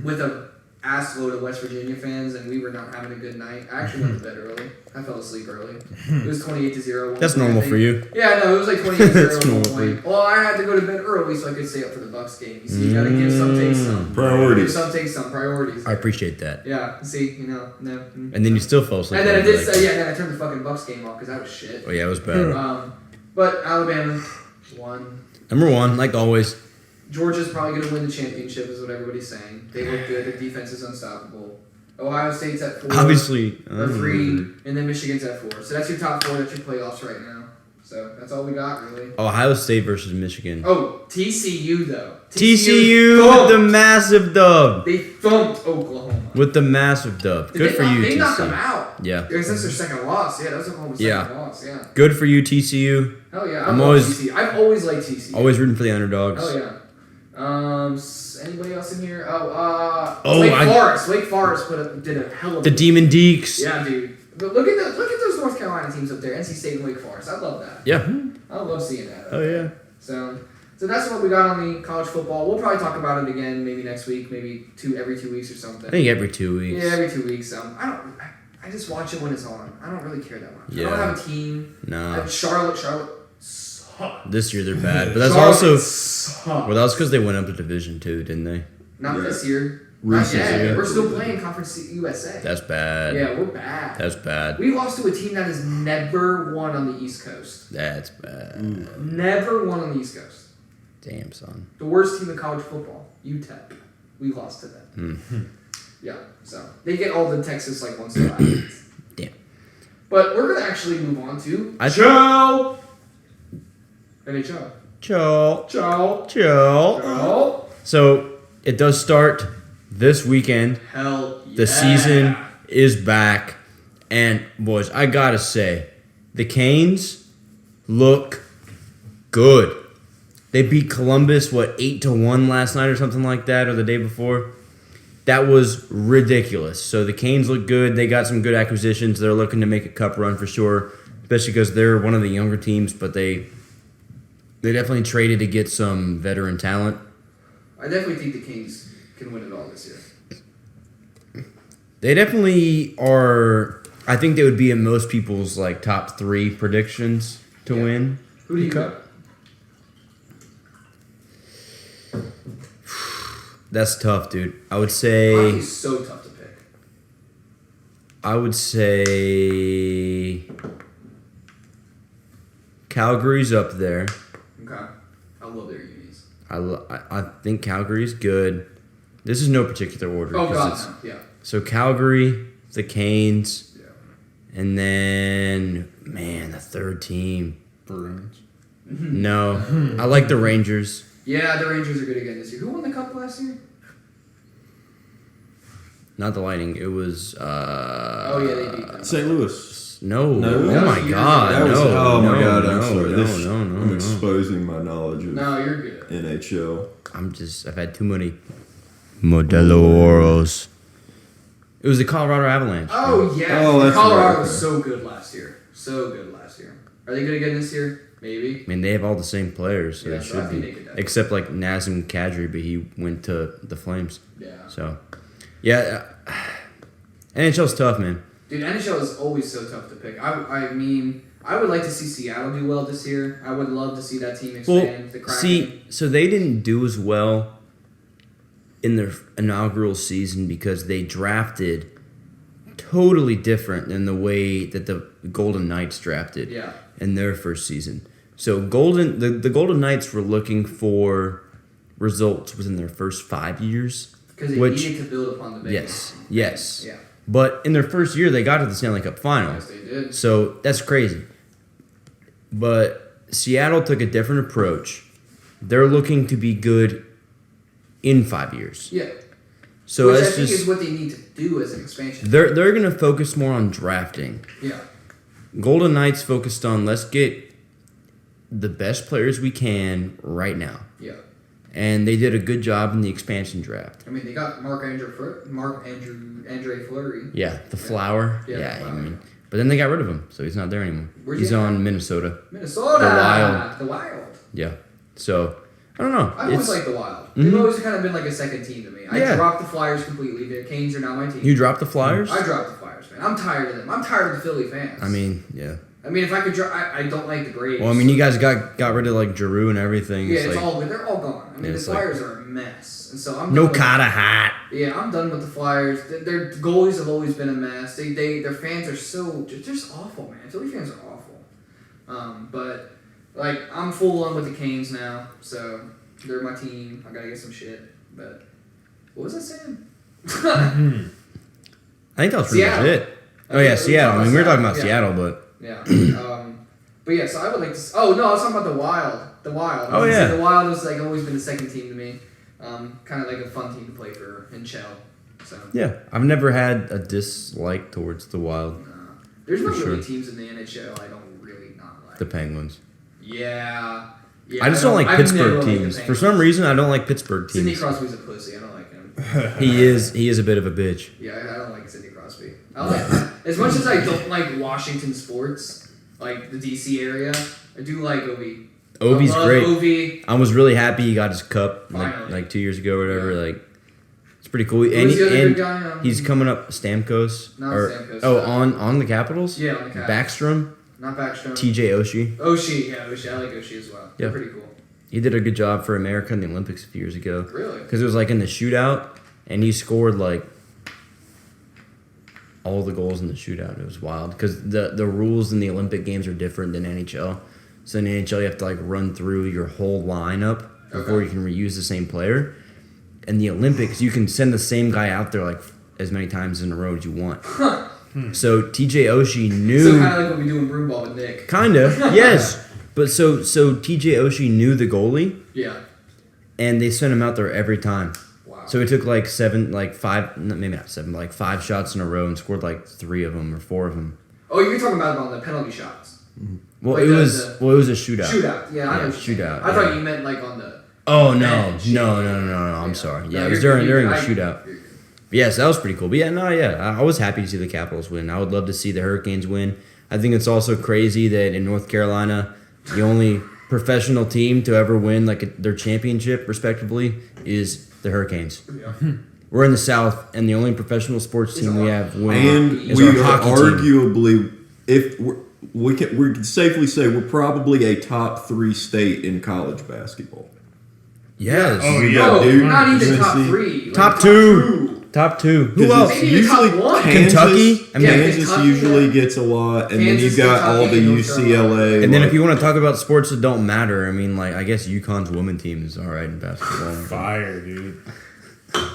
with a ass load of West Virginia fans, and we were not having a good night. I actually went to bed early. I fell asleep early. It was 28-0. That's normal for you. Yeah, no, it was like 28-0 That's at one normal for point. Well, I had to go to bed early so I could stay up for the Bucs game. You see, you gotta give some, take some. Priorities. Give some, take some. Priorities. I appreciate that. Yeah, see, no. And then you still fell asleep. And then I did like, say, then I turned the fucking Bucs game off because that was shit. Oh yeah, it was bad. But Alabama won. Number 1, like always. Georgia's probably going to win the championship, is what everybody's saying. They look good. Their defense is unstoppable. Ohio State's at 4. Obviously. Or 3, and then Michigan's at 4. So that's your top 4. That's your playoffs right now. So that's all we got, really. Ohio State versus Michigan. Oh, TCU, though. TCU with the massive dub. They thumped Oklahoma. With the massive dub. Good for you, They knocked TCU. them out. Yeah. That's their second loss. Yeah, that was Oklahoma's second loss. Yeah. Good for you, TCU. Hell yeah. I'm I've always always liked TCU. always rooting for the underdogs. Oh yeah. Anybody else in here? Wake Forest did a hell of The a Demon Deeks. Yeah, dude. But look at those North Carolina teams up there. NC State and Wake Forest. I love that. Yeah. I love seeing that. Oh yeah. So that's what we got on the college football. We'll probably talk about it again maybe next week, maybe every 2 weeks or something. I think every 2 weeks. Yeah, every 2 weeks. I just watch it when it's on. I don't really care that much. Yeah. I don't have a team. No. Charlotte sucks. This year they're bad, but that's Charlotte also sucks. well, that was because they went up to Division 2, didn't they? Not Yeah. this year. Recent, Not yet. yeah. We're still playing Conference USA. That's bad. Yeah, we're bad. That's bad. We lost to a team that has never won on the East Coast. That's bad. Never won on the East Coast. Damn, son. The worst team in college football, UTEP. We lost to them. Yeah, so they get all the Texas like once in a while. Damn. But we're gonna actually move on to Ciao. NHL. Ciao. Ciao. Ciao. Ciao. So it does start this weekend. Hell yeah. The season is back, and boys, I gotta say, the Canes look good. They beat Columbus 8-1 last night or something like that, or the day before. That was ridiculous. So the Canes look good. They got some good acquisitions. They're looking to make a cup run for sure, especially because they're one of the younger teams. But they definitely traded to get some veteran talent. I definitely think the Kings can win it all this year. They definitely are. I think they would be in most people's like top 3 predictions to Yeah. win. Who do you the got? cup. That's tough, dude. I would say. Hockey's so tough to pick. I would say. Calgary's up there. Okay. I love their unis. I think Calgary's good. This is no particular order. Oh, 'cause God, it's- no. Yeah. So Calgary, the Canes, Yeah. and then man, the third team. Bruins. No, I like the Rangers. Yeah, the Rangers are good again this year. Who won the cup last year? Not the Lightning. It was. Oh, yeah, they beat them. St. Louis. No. No, Oh that my was- God. That was, no. oh my no, God, no, I'm sorry. No, I'm no. exposing my knowledge of No, you're good. NHL. I've had too many Modelo Oros. It was the Colorado Avalanche. Oh, yeah. Oh, that's Colorado right, was okay. so good last year. So good last year. Are they good again this year? Maybe. I mean, they have all the same players, so Yeah, they so I should think be. they could definitely- Except like Nazem Kadri, but he went to the Flames. Yeah. So, yeah, NHL's tough, man. Dude, NHL is always so tough to pick. I mean, I would like to see Seattle do well this year. I would love to see that team expand. The Kraken. See, so they didn't do as well in their inaugural season because they drafted totally different than the way that the Golden Knights drafted Yeah. in their first season. So the Golden Knights were looking for results within their first 5 years. Because they Which- needed to build upon the Bengals. Yes. Yeah. But in their first year, they got to the Stanley Cup final. Yes, they did. So that's crazy. But Seattle took a different approach. They're looking to be good in 5 years. Yeah. So Which I that's think is just what they need to do as an expansion. they're going to focus more on drafting. Yeah. Golden Knights focused on let's get the best players we can right now. Yeah. And they did a good job in the expansion draft. I mean, they got Andre Fleury. Yeah, the flower. Yeah, Yeah, the I Flower. mean, but then they got rid of him, so he's not there anymore. Where's He's he at? on Minnesota. Minnesota. The Wild. The Wild. Yeah. So I don't know. I've always liked the Wild. They've always kind of been like a second team to me. I Yeah. dropped the Flyers completely. The Canes are now my team. You dropped the Flyers? I dropped the Flyers, man. I'm tired of them. I'm tired of the Philly fans. I mean, yeah. I mean, if I could drop, I don't like the Braves. Well, I mean, you guys got rid of like Giroux and everything. Yeah, It's it's like all they're all gone. I mean, Yeah, the it's like- Flyers are a mess, and so I'm no done with- Kata hat. Yeah, I'm done with the Flyers. Their goalies have always been a mess. Their fans are they're just awful, man. Philly fans are awful. But like I'm full on with the Canes now, so they're my team. I gotta get some shit. But what was I saying? I think that was pretty much Seattle. it. Oh yeah, Seattle. I mean, we were talking about Yeah. Seattle, but Yeah. But yeah, so I would like to. Oh no, I was talking about the Wild. The Wild. Oh, yeah. The Wild has like always been the second team to me. Kind of like a fun team to play for in Shell. So. yeah, I've never had a dislike towards the Wild. There's no For really sure. teams in the NHL I don't really not like. The Penguins. Yeah. I just don't like I've never Pittsburgh liked the teams. For Penguins. some reason, I don't like Pittsburgh Sidney teams. Crosby's a pussy. I don't like him. He is a bit of a bitch. Yeah, I don't like Sidney Crosby. I like as much as I don't like Washington sports, like the DC area. I do like Ovi. Ovi's I love great. Ovi. I was really happy he got his cup Finally. like 2 years ago or whatever. Yeah. Like it's pretty cool. Who's And, the other and good guy? he's coming up Stamkos. Not or, Stamkos, Oh, on the Capitals? Yeah, on the Caps. Backstrom. Not Backstrom. TJ Oshie. Oshie. Yeah, Oshie. I like Oshie as well. Yeah. Pretty cool. He did a good job for America in the Olympics a few years ago. Really? Because it was like in the shootout, and he scored like all the goals in the shootout. It was wild because the rules in the Olympic games are different than NHL. So in NHL, you have to like run through your whole lineup before you can reuse the same player. In the Olympics, you can send the same guy out there like as many times in a row as you want. So TJ Oshie knew. So kind of like what we do in broom ball with Nick. Kind of, yes. But so TJ Oshie knew the goalie. Yeah. And they sent him out there every time. Wow. So he took like 5 shots in a row and scored like 3 of them or 4 of them. Oh, you're talking about on the penalty shots. Well, Like it was a shootout. Shootout. Yeah, I know. Shootout. I thought you meant like on the. Oh no, bench. no! I'm sorry. Yeah, No, it was you're during good. the shootout. You're good. Yes, that was pretty cool. But I was happy to see the Capitals win. I would love to see the Hurricanes win. I think it's also crazy that in North Carolina, the only professional team to ever win like their championship, respectively, is the Hurricanes. Yeah. We're in the South, and the only professional sports team we have winning And is we our are hockey team. arguably, if we can safely say we're probably a top 3 state in college basketball. Yes. Oh, We yeah. got Oh, Duke, not even top Tennessee. 3. Like Top 2. Top 2. Who 'Cause else? it's Maybe the top usually one. Kentucky? I mean, Kansas Kentucky, usually yeah. gets a lot, and then Kansas, you've got all the Kentucky, North UCLA. And then like- if you want to talk about sports that don't matter, I mean, like I guess UConn's women team is all right in basketball. Fire, dude.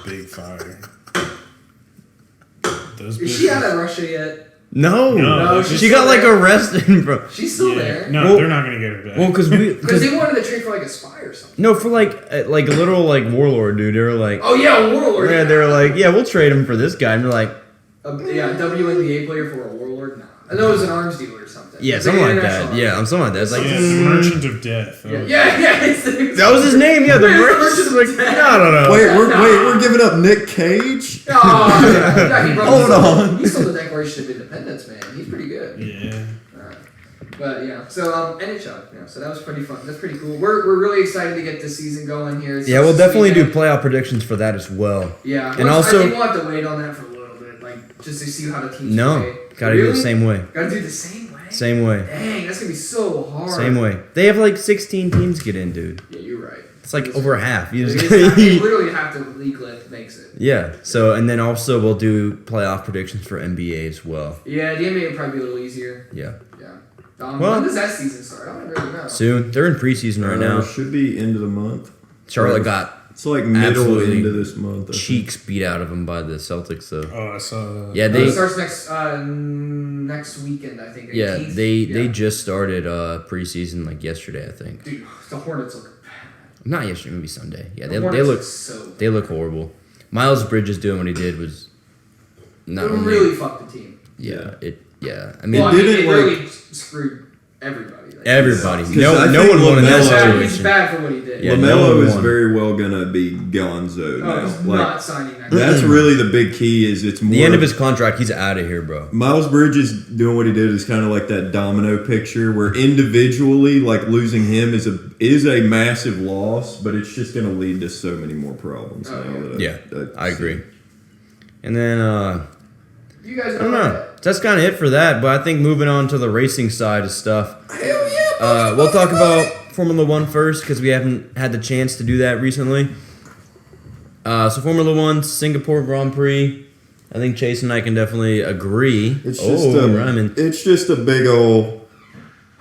Big fire. Those Is she bitches- out of Russia yet? No, No, she's she got still like there. arrested, bro. She's still Yeah. there. No, Well- they're not gonna get her back. Well, because Because they wanted to trade for like a spy or something. no, for like a literal like warlord, dude. They were like, Oh yeah, a warlord. yeah, they were like, yeah, we'll trade him for this guy, and they're like, Yeah, a WNBA player for a warlord. Nah. I know it was an arms dealer or something. yeah, It's something like international that. Yeah, arms something like that. It's like yeah, Merchant of Death. dealer. Yeah. It's that was his name. Yeah, the Yeah, merch. it's Like, Merchant of I don't know. we're giving up Nick Cage. Oh, yeah, he Hold on. He stole the Declaration of Independence, man. He's pretty good. Yeah. But yeah, so NHL. Yeah, so that was pretty fun. That's pretty cool. We're really excited to get this season going here. Yeah, we'll This definitely do weekend. playoff predictions for that as well. Yeah, And I also- think we'll have to wait on that for a little bit, like just to see how the teams No, play. gotta do it Really? the same way. Gotta do it the same way. Same way. Dang, that's gonna be so hard. Same way. They have like 16 teams get in, dude. Yeah, you're right. It's like over half. You It just is not- you literally have to league lift makes it. yeah. So and then also we'll do playoff predictions for NBA as well. Yeah, the NBA will probably be a little easier. Yeah. Yeah. Well- when does that season start? I don't really know. Soon. They're in preseason right now. Should be end of the month. Charlotte got It's like middle Absolutely. into this month. I think. cheeks beat out of them by the Celtics though. Oh, I saw that. Yeah, It they starts next weekend, I think. yeah, 18th. they just started preseason like yesterday, I think. Dude, the Hornets look bad. Not yesterday, maybe Sunday. Yeah, The they Hornets look so bad. they look horrible. Miles Bridges doing what he did was not It only really fucked the team. yeah, I mean Well, I mean, didn't, it like- really screwed everybody. Like, everybody. 'Cause No I no think one won in that He's LaMelo- bad, he's situation. bad for what he did. Yeah, LaMelo no one is won. very well gonna be gonzo Oh, now. he's Like not signing that. that's really the big key. Is it's more The end of his contract, he's out of here, bro. Miles Bridges doing what he did is kind of like that domino picture where individually, like losing him is a massive loss, but it's just going to lead to so many more problems. Oh, now that Yeah, I see. agree. And then You guys I don't know. That's kind of it for that. But I think moving on to the racing side of stuff, Hell yeah. we'll talk about Formula One first because we haven't had the chance to do that recently. So Formula One, Singapore Grand Prix. I think Chase and I can definitely agree. It's just Ryman. it's just a big old.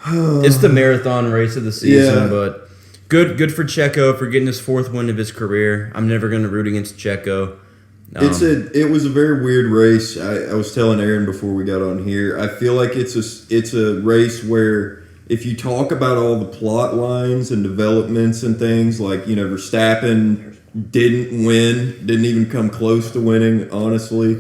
It's the marathon race of the season, Yeah. but good for Checo for getting his 4th win of his career. I'm never going to root against Checo. It was a very weird race. I was telling Aaron before we got on here. I feel like it's a race where if you talk about all the plot lines and developments and things, like Verstappen didn't win, didn't even come close to winning. Honestly,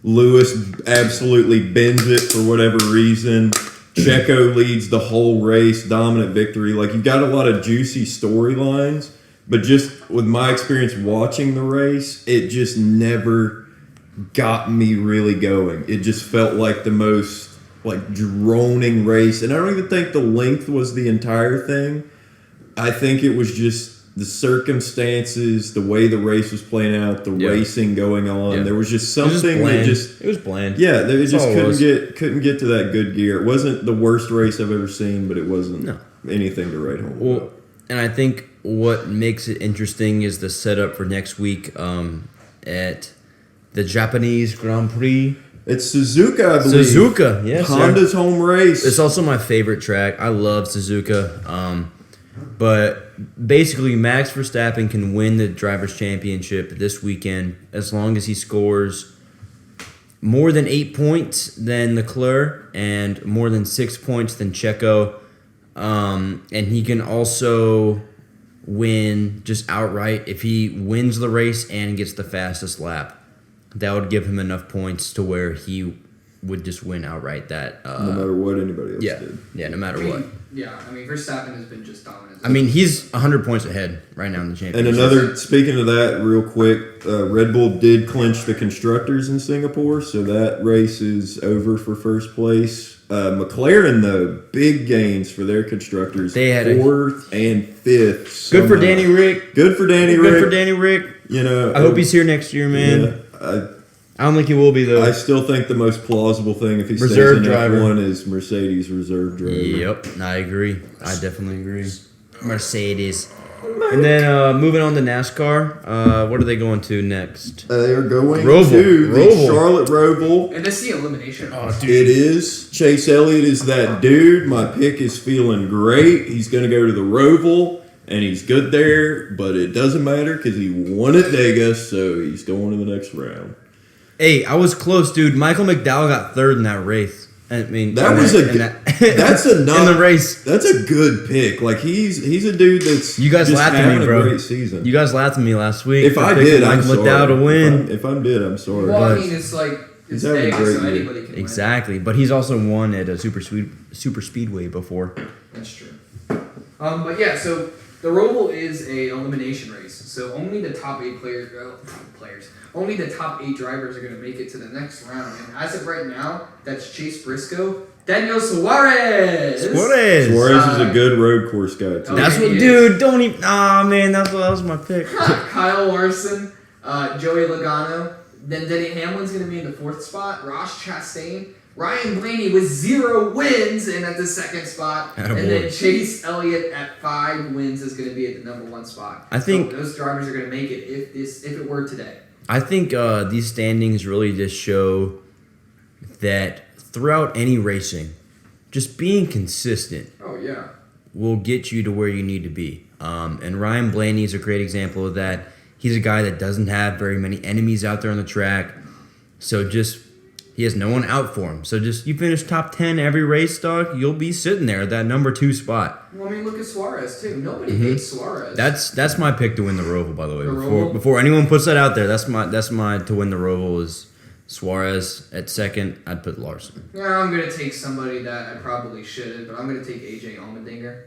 Lewis absolutely bends it for whatever reason. Checo leads the whole race, dominant victory. Like you've got a lot of juicy storylines. But just with my experience watching the race, it just never got me really going. It just felt like the most like droning race. And I don't even think the length was the entire thing. I think it was just the circumstances, the way the race was playing out, the racing going on. There was just something it was bland. Yeah, they just couldn't get to that good gear. It wasn't the worst race I've ever seen, but it wasn't anything to write home about. And I think what makes it interesting is the setup for next week at the Japanese Grand Prix. It's Suzuka, I believe. Suzuka, yes. Honda's home race. It's also my favorite track. I love Suzuka. But basically, Max Verstappen can win the Drivers' Championship this weekend as long as he scores more than 8 points than Leclerc and more than 6 points than Checo. And he can also win just outright if he wins the race and gets the fastest lap. That would give him enough points to where he would just win outright. That no matter what anybody else did. Yeah, no matter what. Yeah, I mean, Verstappen has been just dominant. I mean, he's 100 points ahead right now in the championship. And speaking of that, real quick, Red Bull did clinch the constructors in Singapore, so that race is over for first place. McLaren, though, big gains for their constructors. They had 4th and 5th. Good for Danny Rick. Good for Danny Rick. You know, I hope he's here next year, man. Yeah, I don't think he will be, though. I still think the most plausible thing if he stays in F1 is Mercedes reserve driver. Yep, I agree. I definitely agree. Mercedes. And then moving on to NASCAR, what are they going to next? They are going to the Charlotte Roval. And this is the elimination. Oh, dude. It is. Chase Elliott is that dude. My pick is feeling great. He's going to go to the Roval. And he's good there, but it doesn't matter because he won at Vegas, so he's going to the next round. Hey, I was close, dude. Michael McDowell got third in that race. I mean, that's enough in the race. That's a good pick. Like he's a dude that's you guys laughed at me, bro. A great season. You guys laughed at me last week. If I did, I'm sorry. McDowell to win. If I did, I'm sorry. Well, I mean, it's like it's Vegas, so anybody can exactly, but he's also won at a super speedway before. That's true. But yeah, so the Roval is a elimination race. So only the top 8 only the top 8 drivers are going to make it to the next round. And as of right now, that's Chase Briscoe, Daniel Suarez. Suarez is a good road course guy too. That's what, dude. Don't even. Man, that was my pick. Kyle Larson, Joey Logano. Then Denny Hamlin's going to be in the 4th spot. Ross Chastain. Ryan Blaney with 0 wins and at the 2nd spot. Attaboy. And then Chase Elliott at 5 wins is going to be at the number 1 spot. I think those drivers are going to make it if it were today. I think these standings really just show that throughout any racing, just being consistent will get you to where you need to be. And Ryan Blaney is a great example of that. He's a guy that doesn't have very many enemies out there on the track. So he has no one out for him. So you finish top 10 every race, dog, you'll be sitting there at that number 2 spot. Well, I mean, look at Suarez, too. Nobody hates Suarez. That's my pick to win the Roval, by the way. Before anyone puts that out there, that's my to win the Roval is Suarez. At 2nd, I'd put Larson. Yeah, I'm going to take somebody that I probably shouldn't, but I'm going to take AJ Allmendinger.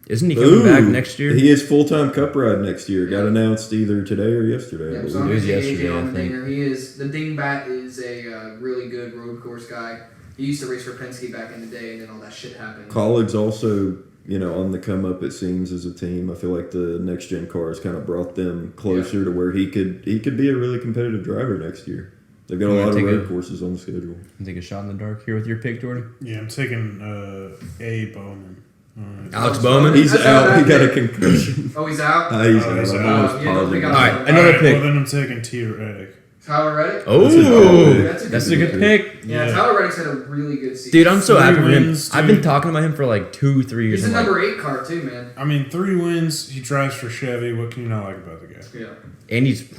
Isn't he coming back next year? He is full-time Cup ride next year. Got announced either today or yesterday. Yeah, so I'm going to take AJ Allmendinger. The Dingbat is a really good road course guy. He used to race for Penske back in the day, and then all that shit happened. Colleagues also, on the come up, it seems, as a team. I feel like the next-gen cars kind of brought them closer to where he could be a really competitive driver next year. They've got a lot of road courses on the schedule. Take a shot in the dark here with your pick, Jordy? Yeah, I'm taking A. Bowman. Alex Bowman? He's out. He got a concussion. Oh, he's out? He's out. All right, another pick. Well, then I'm taking T. Reddick. Tyler Reddick? Oh, that's a good pick. Yeah, Tyler Reddick's had a really good season. Dude, I'm so happy with him. I've been talking about him for like 2-3 years. He's a number 8 car, too, man. I mean, 3 wins. He drives for Chevy. What can you not like about the guy? Yeah. And he's...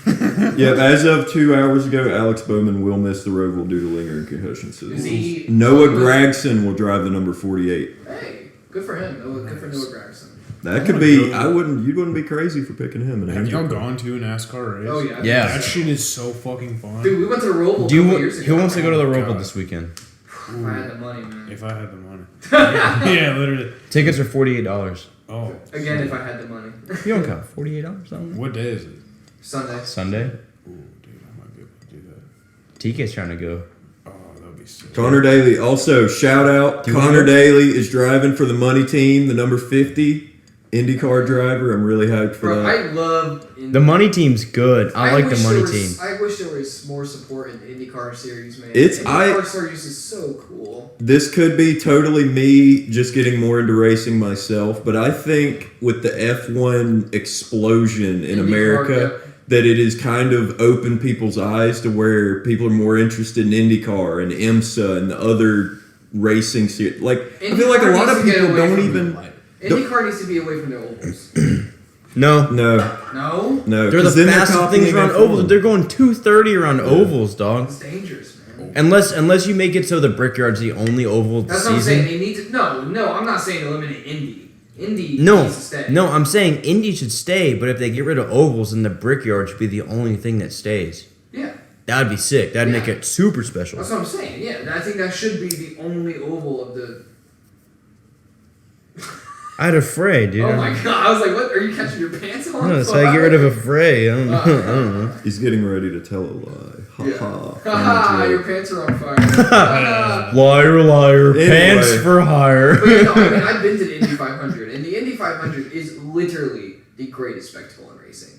As of 2 hours ago, Alex Bowman will miss the Roval due to lingering concussion. So Is Noah Gragson will drive the number 48. Hey, good for him. Good for Noah Gragson. That could be. You wouldn't be crazy for picking him. Have y'all gone to a NASCAR race? Oh yeah. Yeah. That shit is so fucking fun. Dude, we went to the Roval a couple years ago. Who wants to go to the Roval this weekend? If I had the money, man. If I had the money. Yeah, literally. Tickets are $48. Oh. Again, if I had the money. You don't got $48 on What day is it? Sunday. Ooh, dude, I might be able to do that. TK's trying to go. Oh, that'll be sick. Connor Daly. Also, shout out. Connor Daly is driving for the money team, the number 50. IndyCar driver. I'm really hyped for Bro, that. I love The money team's good. I like the wish money there was- team. I wish there was more support in the IndyCar series, man. It's- IndyCar series is so cool. This could be totally me just getting more into racing myself, but I think with the F1 explosion in IndyCar, America, that it has kind of opened people's eyes to where people are more interested in IndyCar and IMSA and the other racing series. Like, I feel like a lot of people don't even. IndyCar needs to be away from the ovals. No. No, No? no. They're 'cause the then they're fastest copying things around F1. ovals. They're going 230 around ovals, dog. It's dangerous, man. Unless you make it so the Brickyard's the only oval of the That's what I'm saying. season. They need to. No, I'm not saying eliminate Indy. Indy No, needs to stay. no, I'm saying Indy should stay, but if they get rid of ovals, then the Brickyard should be the only thing that stays. Yeah. That'd be sick. That'd make Yeah. it super special. That's what I'm saying. Yeah, I think that should be the only oval of the. I had a fray, dude. Oh my god! I was like, "What? Are you catching your pants on?" No, that's how you get rid of a fray. I don't know. I don't know. He's getting ready to tell a lie. Ha Yeah. ha. Haha! Your pants are on fire. Liar, liar. Anyway. Pants for hire. But you know, I mean, I've been to the Indy 500, and the Indy 500 is literally the greatest spectacle in racing.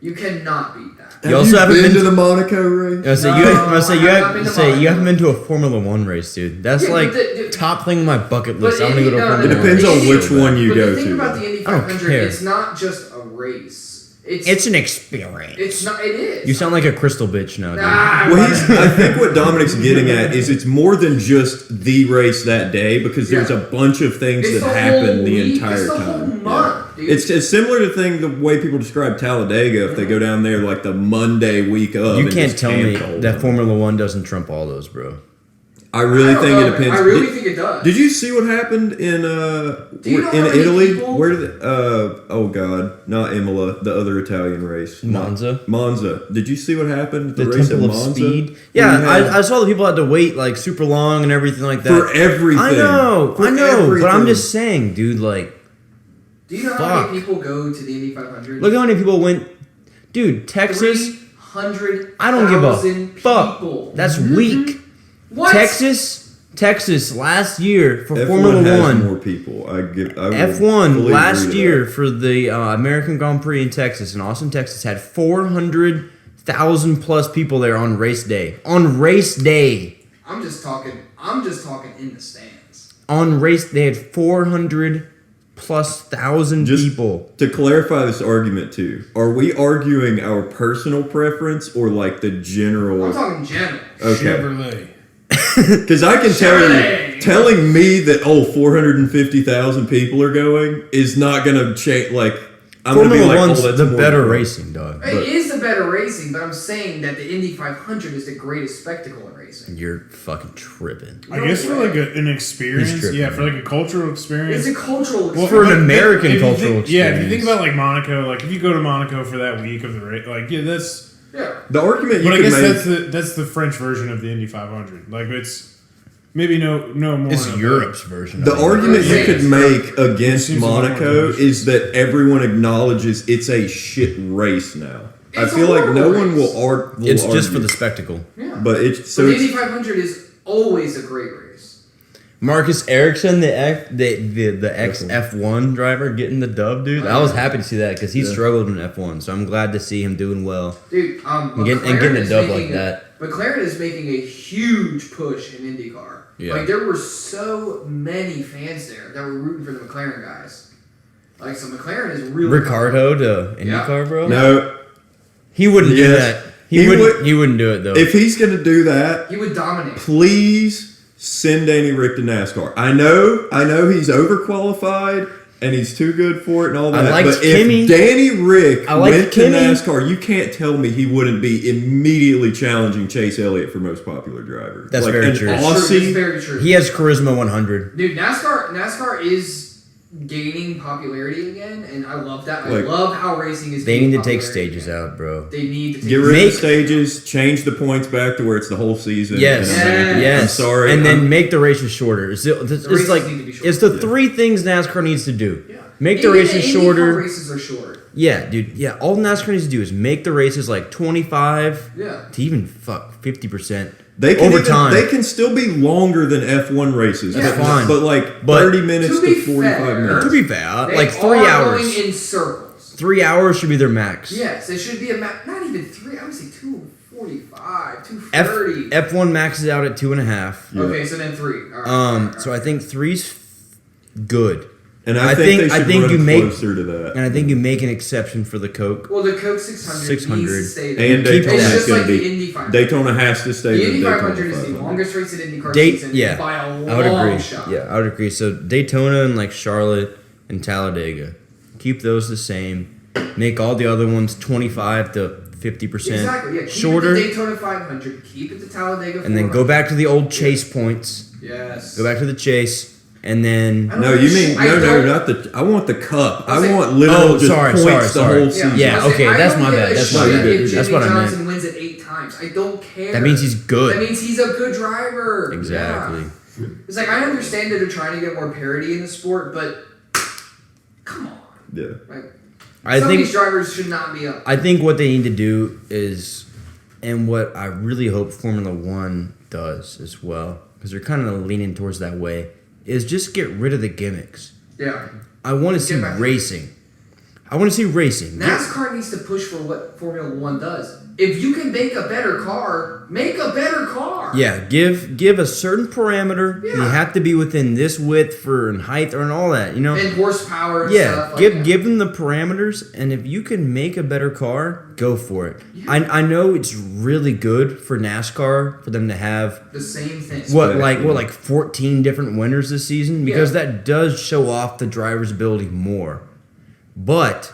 You cannot beat that. Have You also haven't been been to the Monaco race? I say No, you. I say you. I've not been to You haven't Monaco. been to a Formula One race, dude. That's Yeah, like but top thing on my bucket list. but I'm gonna go to a no, no, Formula It no, One depends race. on which one you but go the thing to. about the Indy I don't 500, care. it's not just a race. It's an experience. It's not. It is. You sound like a crystal bitch now, dude. Well, I think what Dominic's getting at is it's more than just the race that day because there's Yeah. a bunch of things It's that the happen whole the week. entire It's the time. whole Yeah. month, dude. It's similar to the way people describe Talladega if they go down there like the Monday week of. You and can't just tell me camp the whole that time. Formula One doesn't trump all those, bro. I really I don't think know, it depends. I really think it does. Did you see what happened in you know in how many Italy? people- Where did oh god, not Imola, the other Italian race, Monza? Monza. Did you see what happened? at The race Temple at of Monza? Speed. Where Yeah, you had- I saw the people had to wait like super long and everything like that. for everything. I know, For but I'm everything. just saying, dude. Like, Do you know how Fuck. many people go to the Indy 500? look how many people went. Dude, Texas. 300,000 I don't give a fuck. people. That's weak. What? Texas last year for F1 Formula has One. more people. I will F1 fully last agree to year that. for the American Grand Prix in Texas, in Austin, Texas, had 400,000 plus people there on race day. On race day. I'm just talking in the stands. On race, they had 400 plus thousand Just people. to clarify this argument too, are we arguing our personal preference or like the general? I'm talking general. Okay. Chevrolet. Because I can tell Chevrolet. you, telling me that 450,000 people are going is not gonna change. Like I'm gonna be Formula like, One's oh, that's the more better fun. racing, dog. It is the better racing, but I'm saying that the Indy 500 is the greatest spectacle in racing. You're fucking tripping. I guess for like an He's experience, tripping. yeah, for like a cultural experience. It's a cultural Well, experience. For an but American if you cultural think- Yeah, if you experience. think about like Monaco, like if you go to Monaco for that week of the race, like yeah, that's. Yeah. The argument you But I could guess make. that's the French version of the Indy 500. Like it's maybe no more. It's of Europe's version. The of it. argument you Yeah. could make against Seems a lot more Monaco delicious. is that everyone acknowledges it's a shit race now. I It's a feel like no horrible one race. will It's just for argue. the spectacle. Yeah. But it's So so the it's, Indy 500 is always a great race. Marcus Ericsson, the ex F1 driver, getting the dub, dude. I was happy to see that because he Yeah. struggled in F1, so I'm glad to see him doing well. Dude, And getting McLaren a is dub making like that. McLaren is making a huge push in IndyCar. Yeah. Like there were so many fans there that were rooting for the McLaren guys. Like so, McLaren is really Ricardo to IndyCar, bro. no. He wouldn't do Yes. that. He would- He wouldn't do it though. If he's gonna do that, He would dominate. please send Danny Rick to NASCAR. I know he's overqualified and he's too good for it and all I that. liked But Kimmy. if Danny Rick I liked went to Kimmy. NASCAR, you can't tell me he wouldn't be immediately challenging Chase Elliott for most popular driver. That's like very an true. That's true. Aussie. It's very true. he has charisma 100. Dude, NASCAR is gaining popularity again, and I love that. I Like- love how racing is. They gaining need to take popularity stages again. out, bro. They need to take Get rid of Make- the stages, change the points back to where it's the whole season. Yes, and I'm happy. yes. I'm sorry. And then I'm- make the races shorter. It's races like need to be shorter. it's the Yeah. three things NASCAR needs to do. Yeah. Make the Even races the IndyCar shorter. races are short. Yeah, dude. Yeah, all NASCAR needs to do is make the races like 25 Yeah. to even 50%. They can overtime. They can still be longer than F1 races. That's fine. But like But 30 minutes to be to 45 fair, minutes. To be fair, They like 3 are hours. going in circles. 3 hours should be their max. Yes, it should be not even 3. I would say 2:45, 2:30. F1 maxes out at 2.5. Yeah. Okay, so then 3. All right, all right. So I think 3's good. And I think they should run you make closer to that. And I think you make an exception for the Coke. Well, the Coke 600 600. needs to stay there. And Keep Daytona's that. It's just going like to the be. Indy 500. Daytona has to stay The with Indy Daytona 500 is the 500. longest race in IndyCar season Yeah, by a long I would agree. shot. Yeah, I would agree. So Daytona and like Charlotte and Talladega, keep those the same. Make all the other ones 25 to 50% Exactly, yeah. Keep shorter, it to Daytona 500, keep it to Talladega 400. and then go back to the old chase points. Yes. Go back to the chase, and then I don't No, know, you mean I no, don't- not the. I want the cup. I was I want saying- literal Oh, just sorry, points the sorry. whole season. Yeah, I was okay, saying, that's I don't my give bad, a that's my shit bad. if That's Jimmy what I meant. Johnson wins it 8 times. I don't care. that means he's good. That means he's a good driver. Exactly. Yeah. It's like I understand that they're trying to get more parity in the sport, but come on. Yeah. Like I some think of these drivers should not be up. I think what they need to do is, and what I really hope Formula One does as well, because they're kind of leaning towards that way, is just get rid of the gimmicks. Yeah. I want to see Get back to racing. I want to see racing. NASCAR needs to push for what Formula One does. If you can make a better car, make a better car. Yeah, give a certain parameter. You Yeah. have to be within this width for and height and all that. You know. And horsepower and Yeah, stuff. give them the parameters, and if you can make a better car, go for it. Yeah. I know it's really good for NASCAR for them to have the same thing. like 14 different winners this season, because Yeah. that does show off the driver's ability more. But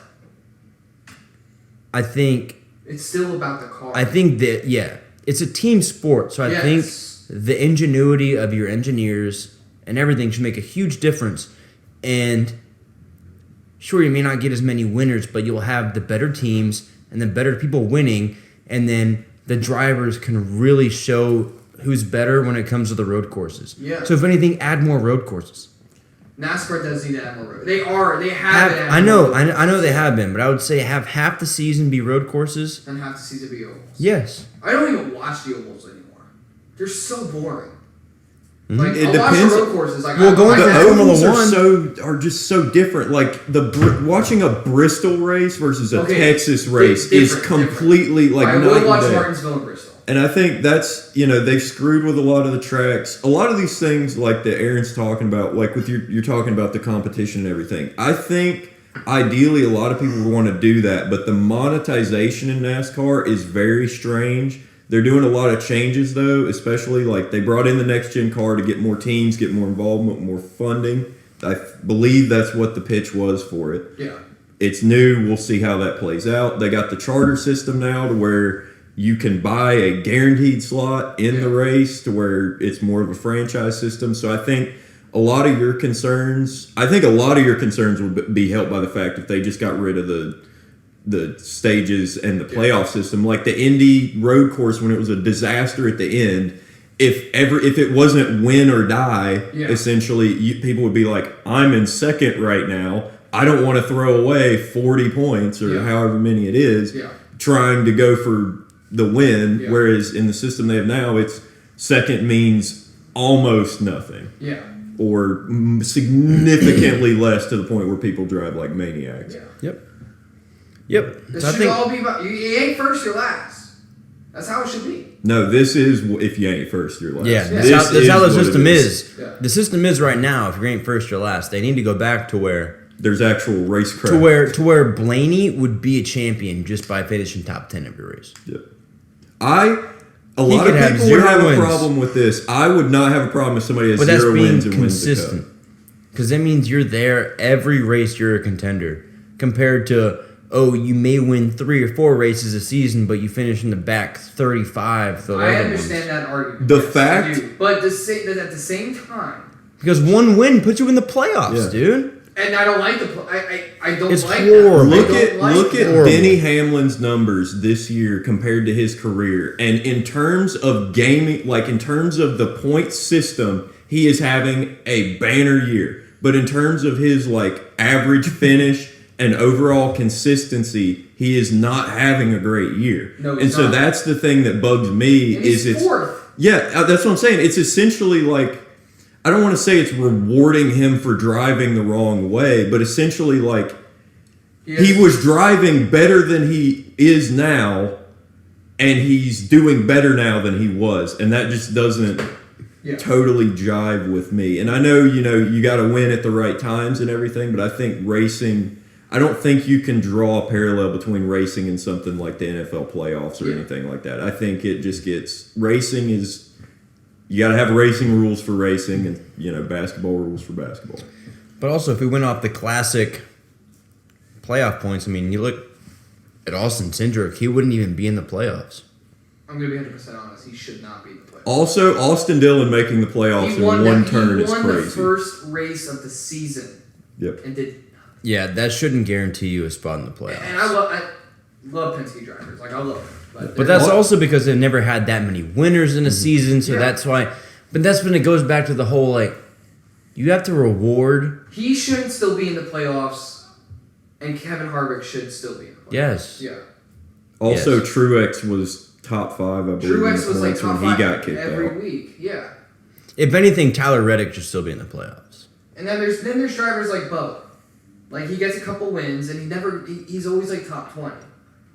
I think It's still about the car. that it's a team sport, so I Yes. think the ingenuity of your engineers and everything should make a huge difference. And sure, you may not get as many winners, but you'll have the better teams and the better people winning, and then the drivers can really show who's better when it comes to the road courses. Yeah. So if anything, add more road courses. NASCAR does need to add more road. They have been I adding know, more road I know they have been, but I would say have half the season be road courses. and half the season be ovals. Yes. I don't even watch the ovals anymore. They're so boring. Mhm. Like It I'll watch depends- the road courses. Like Well, going The to Formula ovals One- are just so different. Like watching a Bristol race versus a Okay, Texas race different, is completely like I night will and watch day. Martinsville and Bristol. And I think that's, they've screwed with a lot of the tracks. A lot of these things, like that Aaron's talking about, like with you're talking about the competition and everything. I think ideally a lot of people would want to do that, but the monetization in NASCAR is very strange. They're doing a lot of changes though, especially like they brought in the next gen car to get more teams, get more involvement, more funding. I believe that's what the pitch was for it. Yeah. It's new. We'll see how that plays out. They got the charter system now to where you can buy a guaranteed slot in the race to where it's more of a franchise system. So I think a lot of your concerns would be helped by the fact if they just got rid of the stages and the playoff system. Like the Indy road course, when it was a disaster at the end, if it wasn't win or die, essentially people would be like, I'm in second right now. I don't want to throw away 40 points or however many it is trying to go for the win. Whereas in the system they have now, it's second means almost nothing. Yeah. Or significantly less to the point where people drive like maniacs. Yeah. Yep. This So I should think all be about you ain't first, you're last. That's how it should be. No, this is if you ain't first, you're last. Yeah, This that's how the what it system is. Yeah. The system is right now. If you're ain't first or last, they need to go back to where There's actual racecraft. to where Blaney would be a champion just by finishing top 10 of your race. Yeah. A lot could of have people would 0 have wins. a problem with this. I would not have a problem if somebody has But that's 0 being wins and wins the consistent. cup. Because that means you're there every race. You're a contender compared to you may win 3 or 4 races a season, but you finish in the back 35. The I other understand that argument. The Yes, fact- I do. But at the same time, because one win puts you in the playoffs, Yeah. dude. and I don't like I don't It's like horrible. that. Look at Horrible. Denny Hamlin's numbers this year compared to his career, and in terms of gaming, like in terms of the point system, he is having a banner year. But in terms of his like average finish and overall consistency, he is not having a great year. No, and he's so not. that's the thing that bugs me. And is he's it's fourth. Yeah, that's what I'm saying. It's essentially like, I don't want to say it's rewarding him for driving the wrong way, but essentially like he was driving better than he is now, and he's doing better now than he was, and that just doesn't totally jive with me. And I know, you got to win at the right times and everything, but I think racing, I don't think you can draw a parallel between racing and something like the NFL playoffs or anything like that. I think it just gets, racing is, you got to have racing rules for racing and, basketball rules for basketball. But also, if we went off the classic playoff points, I mean, you look at Austin Cindric, he wouldn't even be in the playoffs. I'm going to be 100% honest. He should not be in the playoffs. Also, Austin Dillon making the playoffs in one turn is crazy. He won the first race of the season. Yep. And did. Yeah, that shouldn't guarantee you a spot in the playoffs. And I love Penske drivers. Like, I love them. But that's also because they've never had that many winners in a season, so that's why. But that's when it goes back to the whole, like, you have to reward. He shouldn't still be in the playoffs, and Kevin Harvick should still be in the playoffs. Yes. Yeah. Also, Truex was top 5, I believe. Truex was like top 5 he got kicked every out. week. Yeah. If anything, Tyler Reddick should still be in the playoffs. And then there's drivers like Bubba. Like, he gets a couple wins, and he's always like top 20.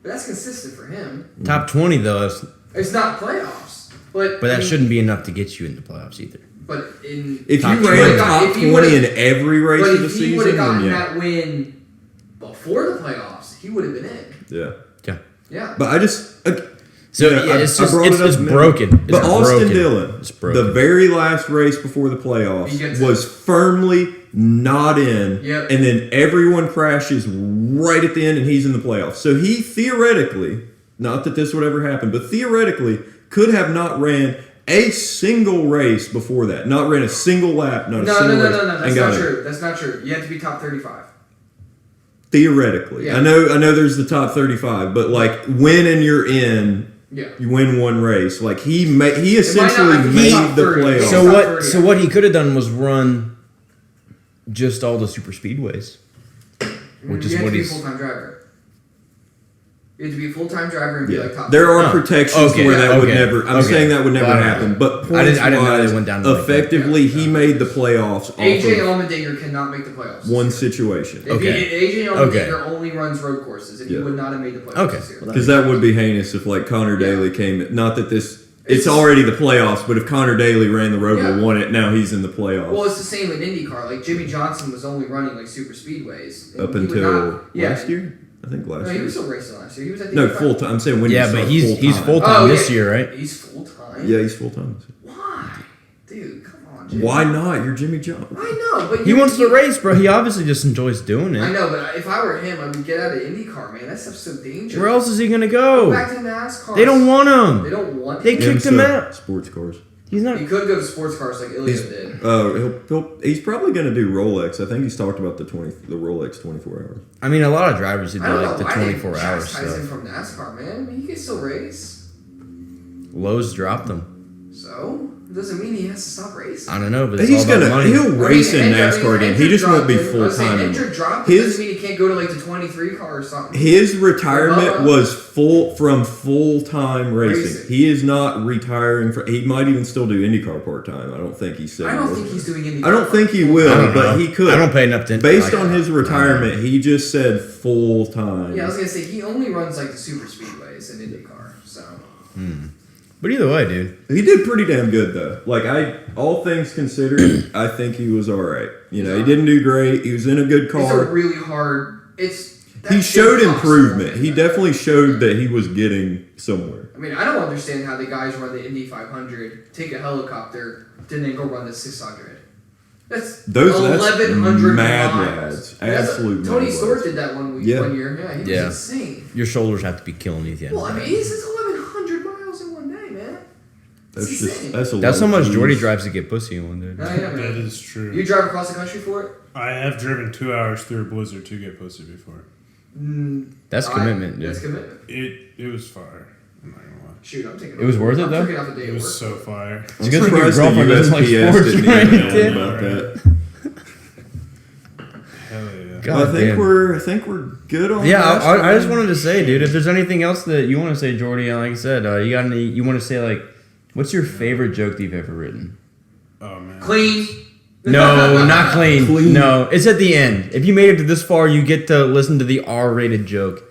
But that's consistent for him. Top 20, though, It's not playoffs. But that shouldn't be enough to get you in the playoffs either. But if you ran top 20 in every race of the season, if he would have gotten that win before the playoffs, he would have been in. Yeah. Yeah. But I just... it's broken. But Austin Dillon, the very last race before the playoffs, was firmly not in, and then everyone crashes right at the end, and he's in the playoffs. So he theoretically, not that this would ever happen, but theoretically could have not ran a single race before that. Not ran a single lap, not a single race. No. That's not true. That's not true. You have to be top 35. Theoretically. Yeah. I know there's the top 35, but like when and you're in, you win one race. Like he essentially made the playoffs. So what he could have done was run just all the super speedways, which is what he's. You have to be a full-time driver. You have to be a full-time driver and be like top. There are protections where that would never. I'm saying that would never happen. But points I didn't know they went down. Effectively, he made the playoffs. AJ Allmendinger cannot make the playoffs. One situation. AJ Allmendinger only runs road courses, and he would not have made the playoffs this year. Because that would be heinous if like Connor Daly came. Not that this. It's already the playoffs, but if Connor Daly ran the road and won it, now he's in the playoffs. Well, it's the same with IndyCar. Like Jimmy Johnson was only running like super speedways up until last year. I think last year. No, he was still racing last year. He was at the no full time. I'm saying when. Yeah, but he's full time this year, right? He's full time. Yeah, he's full time. Why, dude? Come on, Jimmy. Why not? You're Jimmy Johnson. I know, but he wants to race, bro. He obviously just enjoys doing it. I know, but if I were him, I would get out of IndyCar, man. That stuff's so dangerous. Where else is he gonna go? Back to NASCAR. They don't want him. They don't want him. They kicked him out. Sports cars. He's not. He could go to sports cars like Ilya did. He's probably going to do Rolex. I think he's talked about the Rolex 24 hours. I mean, a lot of drivers do like the 24 hours stuff. stuff. From NASCAR, man. I mean, he can still race. Lowe's dropped him. So it doesn't mean he has to stop racing. I don't know, but he's gonna. He'll race in NASCAR again. He just won't be full time. Enter drop doesn't mean he can't go to like the 23 car or something. His retirement was from full time racing. He is not retiring. He might even still do IndyCar part time. I don't think he said. I don't think he's doing IndyCar. I don't think he will, but he could. I don't pay enough to. Based on his retirement, he just said full time. Yeah, I was gonna say he only runs like the super speedways in IndyCar. So. But either way, dude, he did pretty damn good though. Like all things considered, I think he was all right. He didn't do great. He was in a good car. It's a really hard. He showed improvement. He definitely showed that he was getting somewhere. I mean, I don't understand how the guys run the Indy 500, take a helicopter, then go run the 600. That's 1,100 mad miles. lads. Absolute Tony mad Stewart lads. did that one year. Yeah, he was insane. Your shoulders have to be killing you at the end. Well, I mean, it's 1,100 miles in one day, man. That's how much Jordy drives to get pussy in one day. Oh, yeah, that is true. You drive across the country for it? I have driven 2 hours through a blizzard to get pussy before. That's commitment, dude. That's commitment. It was fire. I'm not gonna lie. Shoot, I'm taking. It was worth it though. It was so fire. It's good that your girlfriend doesn't like sports, right? About that. Hell yeah. God I think damn. we're good on. Yeah, that. I just wanted to say, dude, if there's anything else that you want to say, Jordy, like I said, you want to say, like, what's your favorite joke that you've ever written? Oh man. Clean. No, not clean. Clean. No, it's at the end. If you made it to this far, you get to listen to the R-rated joke.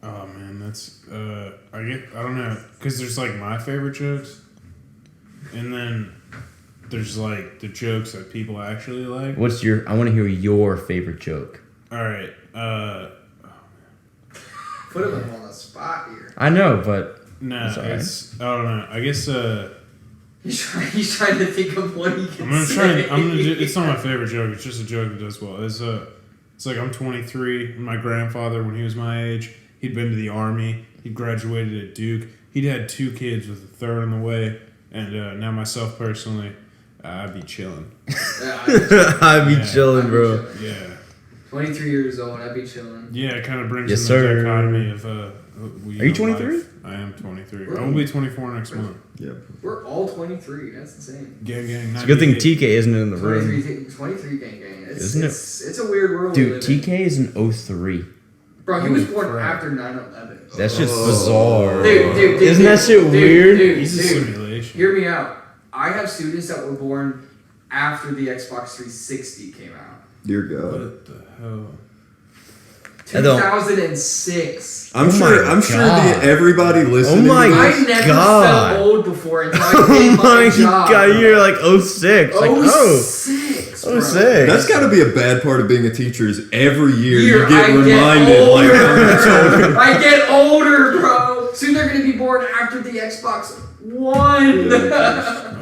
Oh man, that's I don't know, because there's like my favorite jokes, and then there's like the jokes that people actually like. I want to hear your favorite joke. All right. Put him on the spot here. I know, but No, It's all right. I don't know. I guess He's trying to think of what he can say. it's not my favorite joke. It's just a joke that does well. It's like I'm 23. My grandfather, when he was my age, he'd been to the army. He graduated at Duke. He'd had 2 kids with a third on the way. And now myself personally, I'd be chilling. I'd be chilling, bro. Yeah. 23 years old, I'd be chilling. Yeah, it kind of brings Yes, in the sir. dichotomy of Are you 23? life. I am 23. I will be 24 next month. Yep. We're all 23. That's insane. Gang, gang. It's a good thing 98. TK isn't in the room. 23 gang. Isn't it? It's a weird world. we Dude, live in. TK is an 03. Bro, he was Holy born crap. after 9/11. That shit's Oh. bizarre. Dude, Isn't that shit weird? He's a Dude, simulation. hear me out. I have students that were born after the Xbox 360 came out. Dear God. What the hell? I don't- 2006. I'm Oh sure. my I'm sure God. everybody listening. Oh my to I this, never God. felt old before until I Oh did my my job. god, you're like 06. Like, oh, 06. bro. 06. That's got to be a bad part of being a teacher. Is every year Year, you get I reminded, like, older. I get older, bro. Soon they're gonna be born after the Xbox One.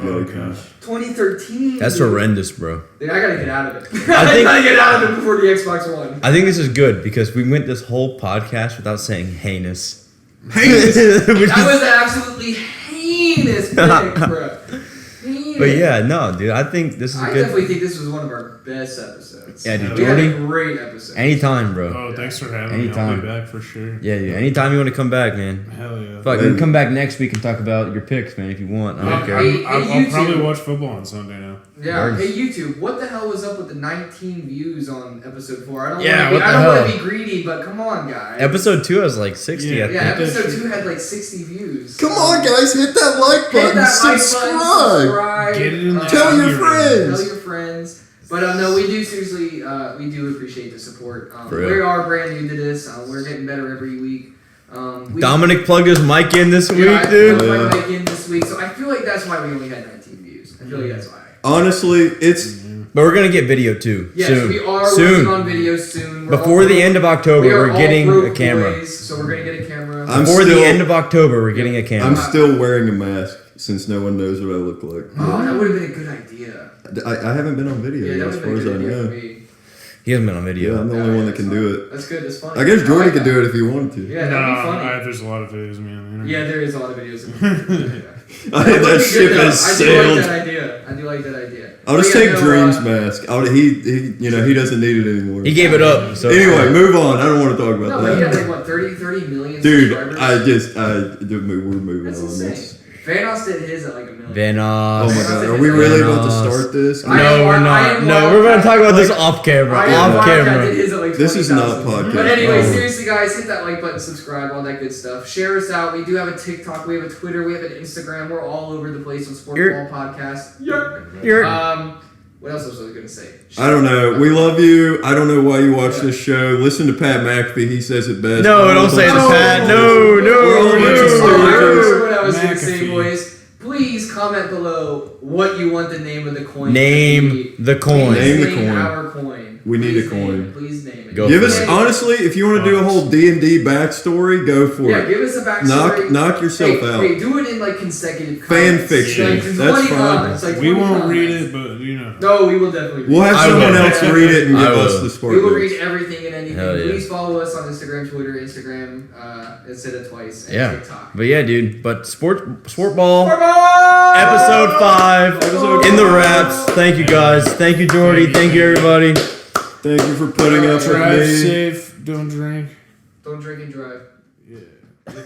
Oh gosh. 2013. that's dude. horrendous, bro. Dude, I gotta get out of it. I think- gotta get out of it before the Xbox One. I think this is good because we went this whole podcast without saying heinous. Heinous. That was an absolutely heinous pick, bro. Heinous. But yeah, no, dude, I think this is a I good. definitely think this was one of our best episodes. Yeah, dude, We had a Jordy, great episode. anytime, bro. Oh, thanks for having me. I'll Anytime. be back for sure. Yeah, anytime you want to come back, man. Hell yeah. Fuck, you can come back next week and talk about your picks, man, if you want. I don't Yeah. care. Hey, I'll YouTube. probably watch football on Sunday now. Yeah. Words. Hey YouTube, what the hell was up with the 19 views on episode 4? I don't Yeah, want what the to hell? be greedy, but come on, guys. Episode 2 has like 60, Yeah. I think. Yeah, Hit that episode shit. 2 had like 60 views. Come on, guys, hit that like Hit button, that like subscribe. button, subscribe. Get it in the Tell your algorithm. friends. Tell your friends. But no, we do seriously, we do appreciate the support. For real. We are brand new to this. We're getting better every week. Dominic plugged his mic in this week, I dude. put my Yeah. mic in this week, so I feel like that's why we only had 19 views. I feel like that's why. Honestly, it's But we're gonna get video too. Yes, soon. we are soon. working on videos soon. We're Before all the broke- end of October, we are we're all getting a broke camera. boys, so we're gonna get a camera. I'm Before the still- end of October, we're getting a camera. I'm still wearing a mask since no one knows what I look like. Oh, that would have been a good idea. I haven't been on video Yeah, yet, that as would far have as been I a good idea know. for me. He hasn't been on video. Yeah, I'm the only one that can do it. That's good. That's funny. I guess Jordy like could that. do it if he wanted to. Yeah, that'd be funny. There's a lot of videos of me on the internet. Yeah, there is a lot of videos. Of me. That ship has I do sailed. like that idea. I do like that idea. I'll just But yeah, take no, Dream's mask. He doesn't need it anymore. He gave it up. So Anyway, move on. I don't want to talk about No, but he had that. like what 30 million Dude, subscribers. we're moving That's on. insane. Vanos did his at like a million. Oh my Venos. god, are we really about to start this? I No, am we're Wild- I not. am No, Wild we're gonna Cat. talk about this Like, off camera. I am Off Wildcat camera. did his at like This is not 20,000. podcast. But anyway, Oh. seriously, guys, hit that like button, subscribe, all that good stuff. Share us out. We do have a TikTok, we have a Twitter, we have an Instagram. We're all over the place on Sport You're- Ball Podcast. You're- What else was I gonna say? I don't know. We love you. I don't know why you watch this show. Listen to Pat McAfee. He says it best. No, don't say it to Pat. No, We're all a bunch of Oh, I stupid remember what I was gonna say, McAfee. boys. Please comment below what you want the name of the coin Name to be. the coin. Please Name the coin. our coin. We need Please a coin. name it. Please name it. Go Give for us it. honestly, if you want to do a whole D&D backstory, go for Yeah, it. give us a backstory. Knock yourself out. Hey, do it in like consecutive Fan comments. fiction. Like, That's 20 fine. comments, like We 20 won't read comments. it, but you know. No, we will definitely read We'll have I someone will. else read it and I give us will. the sport. We will notes. read everything and anything. Hell yeah. Please follow us on Instagram, Twitter, Instagram. I said it twice. And Yeah. TikTok. But yeah, dude. But sport ball. Bye-bye! Episode 5 in the wraps. Thank you guys. Thank you, Jordy. Thank you, everybody. Thank you for putting up with Drive me. safe. Don't drink. Don't drink and drive. Yeah.